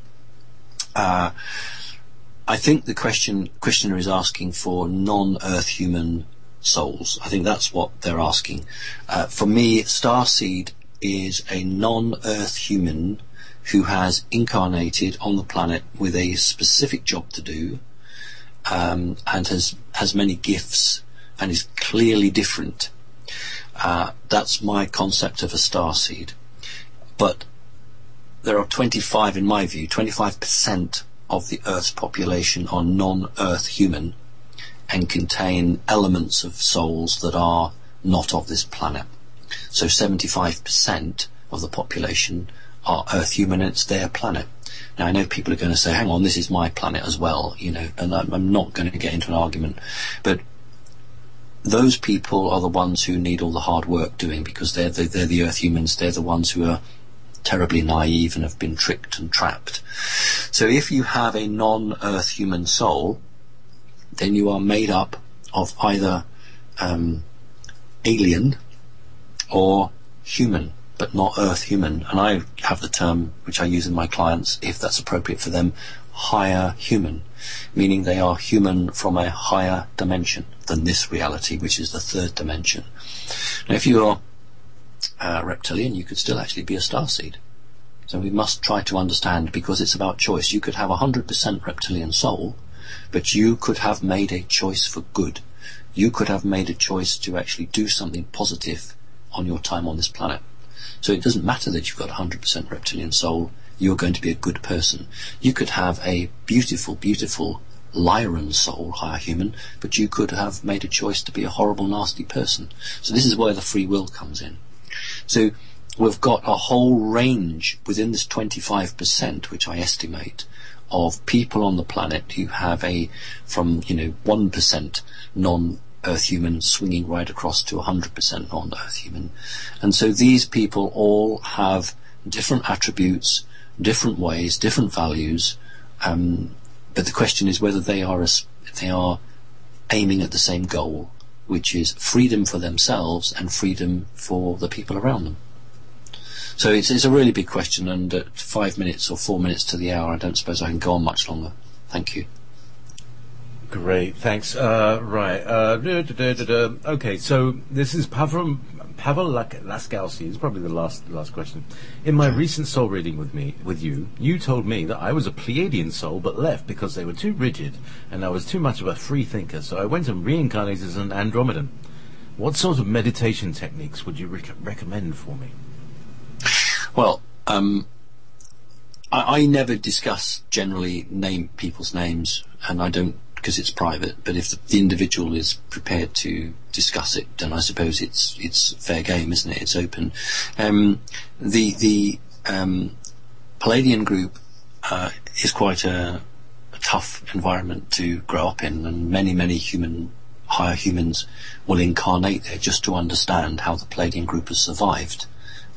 I think the questioner is asking for non-Earth human souls. I think that's what they're asking. For me, starseed is a non-Earth human who has incarnated on the planet with a specific job to do, and has many gifts and is clearly different. That's my concept of a starseed. But there are 25, in my view, 25% of the Earth's population are non-Earth human and contain elements of souls that are not of this planet. So 75% of the population are Earth human, and it's their planet. Now I know people are going to say, hang on, this is my planet as well, you know, and I'm not going to get into an argument, but those people are the ones who need all the hard work doing, because they're the Earth humans. They're the ones who are terribly naive and have been tricked and trapped. So if you have a non-Earth human soul, then you are made up of either alien or human, but not Earth human. And I have the term, which I use in my clients, if that's appropriate for them, higher human, meaning they are human from a higher dimension than this reality, which is the third dimension. Now if you're reptilian, you could still actually be a starseed. So we must try to understand, because it's about choice. You could have 100% reptilian soul, but you could have made a choice for good. You could have made a choice to actually do something positive on your time on this planet. So it doesn't matter that you've got 100% reptilian soul, you're going to be a good person. You could have a beautiful, beautiful Lyran soul, higher human, but you could have made a choice to be a horrible, nasty person. So this is where the free will comes in. So we've got a whole range within this 25%, which I estimate, of people on the planet who have from 1% Earth human swinging right across to 100% non-Earth human. And so these people all have different attributes, different ways, different values, but the question is whether they are aiming at the same goal, which is freedom for themselves and freedom for the people around them. So it's a really big question, and at 5 minutes or 4 minutes to the hour, I don't suppose I can go on much longer. Thank you. Great, thanks. Right. Okay, so this is Pavel Laskalski. It's probably the last question. In my recent soul reading with you, you told me that I was a Pleiadian soul but left because they were too rigid and I was too much of a free thinker, so I went and reincarnated as an Andromedan. What sort of meditation techniques would you recommend for me? Well, I never discuss generally people's names, and I don't, because it's private, but if the individual is prepared to discuss it, then I suppose it's fair game, isn't it? It's open. The Pleiadian group is quite a tough environment to grow up in, and many higher humans will incarnate there just to understand how the Pleiadian group has survived.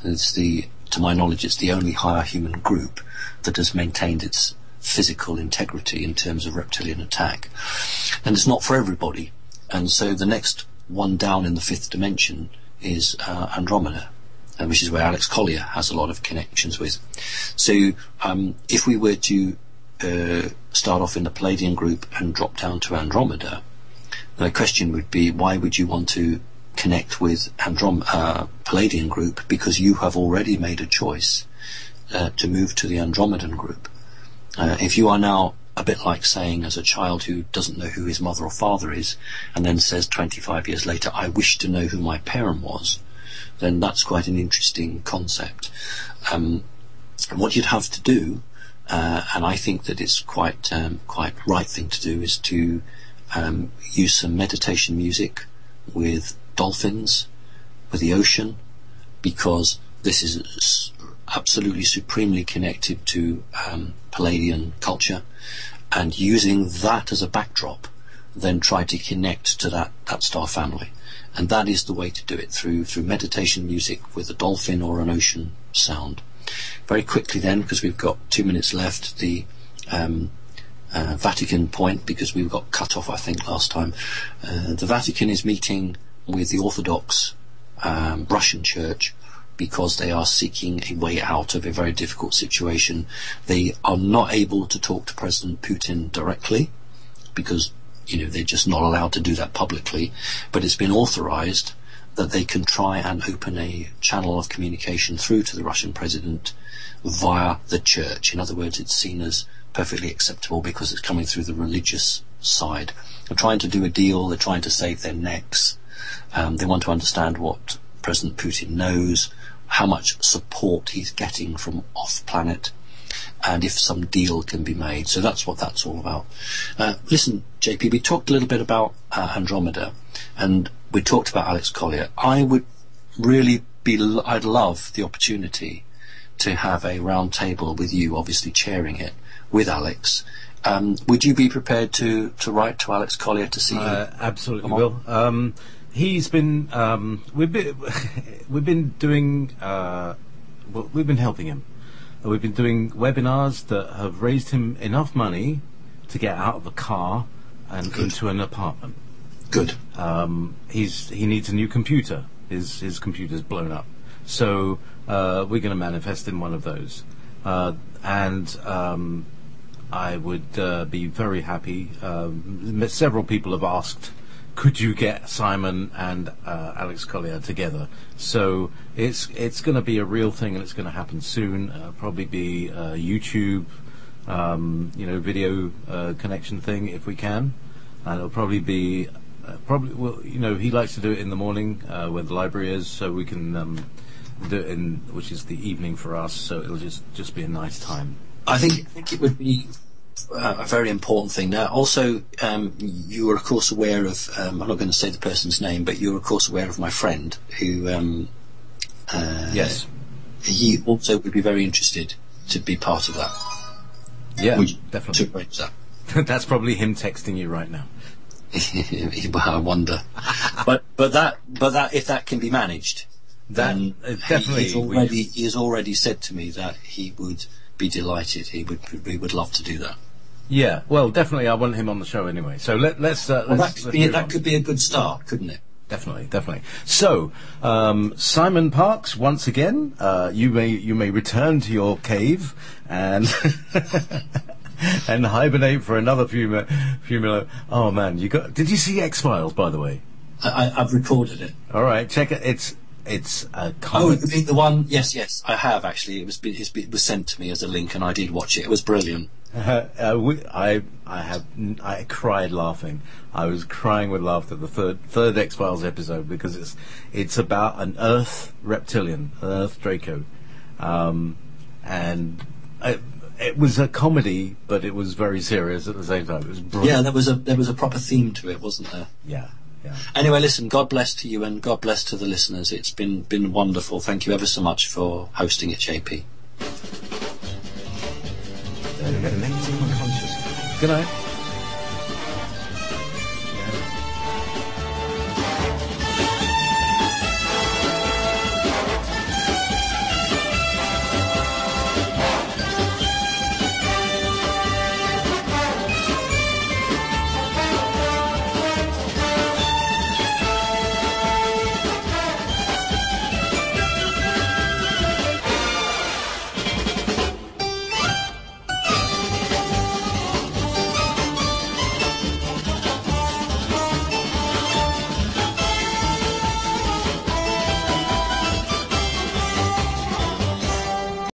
And to my knowledge, it's the only higher human group that has maintained its physical integrity in terms of reptilian attack. And it's not for everybody. And so the next one down in the fifth dimension is Andromeda, which is where Alex Collier has a lot of connections with. So if we were to start off in the Pleiadian group and drop down to Andromeda, the question would be, why would you want to connect with Pleiadian group? Because you have already made a choice to move to the Andromedan group. If you are now a bit like saying, as a child who doesn't know who his mother or father is, and then says 25 years later, I wish to know who my parent was, then that's quite an interesting concept. What you'd have to do, and I think that it's quite right thing to do, is to use some meditation music with dolphins, with the ocean, because this is absolutely supremely connected to Pleiadian culture, and using that as a backdrop, then try to connect to that star family. And that is the way to do it, through meditation music with a dolphin or an ocean sound. Very quickly then, because we've got 2 minutes left, the Vatican point, because we got cut off I think last time. The Vatican is meeting with the Orthodox Russian Church because they are seeking a way out of a very difficult situation. They are not able to talk to President Putin directly because they're just not allowed to do that publicly, but it's been authorized that they can try and open a channel of communication through to the Russian president via the church. In other words, it's seen as perfectly acceptable because it's coming through the religious side. They're trying to do a deal, they're trying to save their necks. They want to understand what President Putin knows, how much support he's getting from off-planet, and if some deal can be made. So that's what that's all about. Listen, JP, we talked a little bit about Andromeda, and we talked about Alex Collier. I'd love the opportunity to have a round table with you, obviously chairing it, with Alex. Would you be prepared to write to Alex Collier to see him? Absolutely will. He's been we've been doing we've been helping him. We've been doing webinars that have raised him enough money to get out of a car and into an apartment. Good. He needs a new computer. His computer's blown up. So we're going to manifest in one of those. And I would be very happy. Several people have asked, could you get Simon and Alex Collier together? So it's going to be a real thing, and it's going to happen soon. Probably be a YouTube, video connection thing if we can, and it'll probably be he likes to do it in the morning where the library is, so we can do it which is the evening for us. So it'll just be a nice time. I think it would be a very important thing. Now, also, you are of course aware of, I'm not going to say the person's name, but you're of course aware of my friend who, yes, he also would be very interested to be part of that. Yeah, would you definitely. to arrange that? That's probably him texting you right now. Well, I wonder. but that if that can be managed, then definitely he has already said to me that he would be delighted. He would love to do that. Yeah, well, definitely, I want him on the show anyway. So let's that could be a good start, couldn't it? Definitely. So, Simon Parkes, once again, you may return to your cave and and hibernate for another few minutes. Oh man, did you see X-Files, by the way? I've recorded it. All right, check it. It's a Oh, you mean the one? Yes, I have actually. It was sent to me as a link, and I did watch it. It was brilliant. I cried laughing. I was crying with laughter the third X-Files episode, because it's about an Earth reptilian, an Earth Draco, and it was a comedy, but it was very serious at the same time. It was brilliant. Yeah, there was a proper theme to it, wasn't there? Yeah. Anyway, listen, God bless to you and God bless to the listeners. It's been wonderful. Thank you ever so much for hosting it, JP. Connecting consciousness. Good night.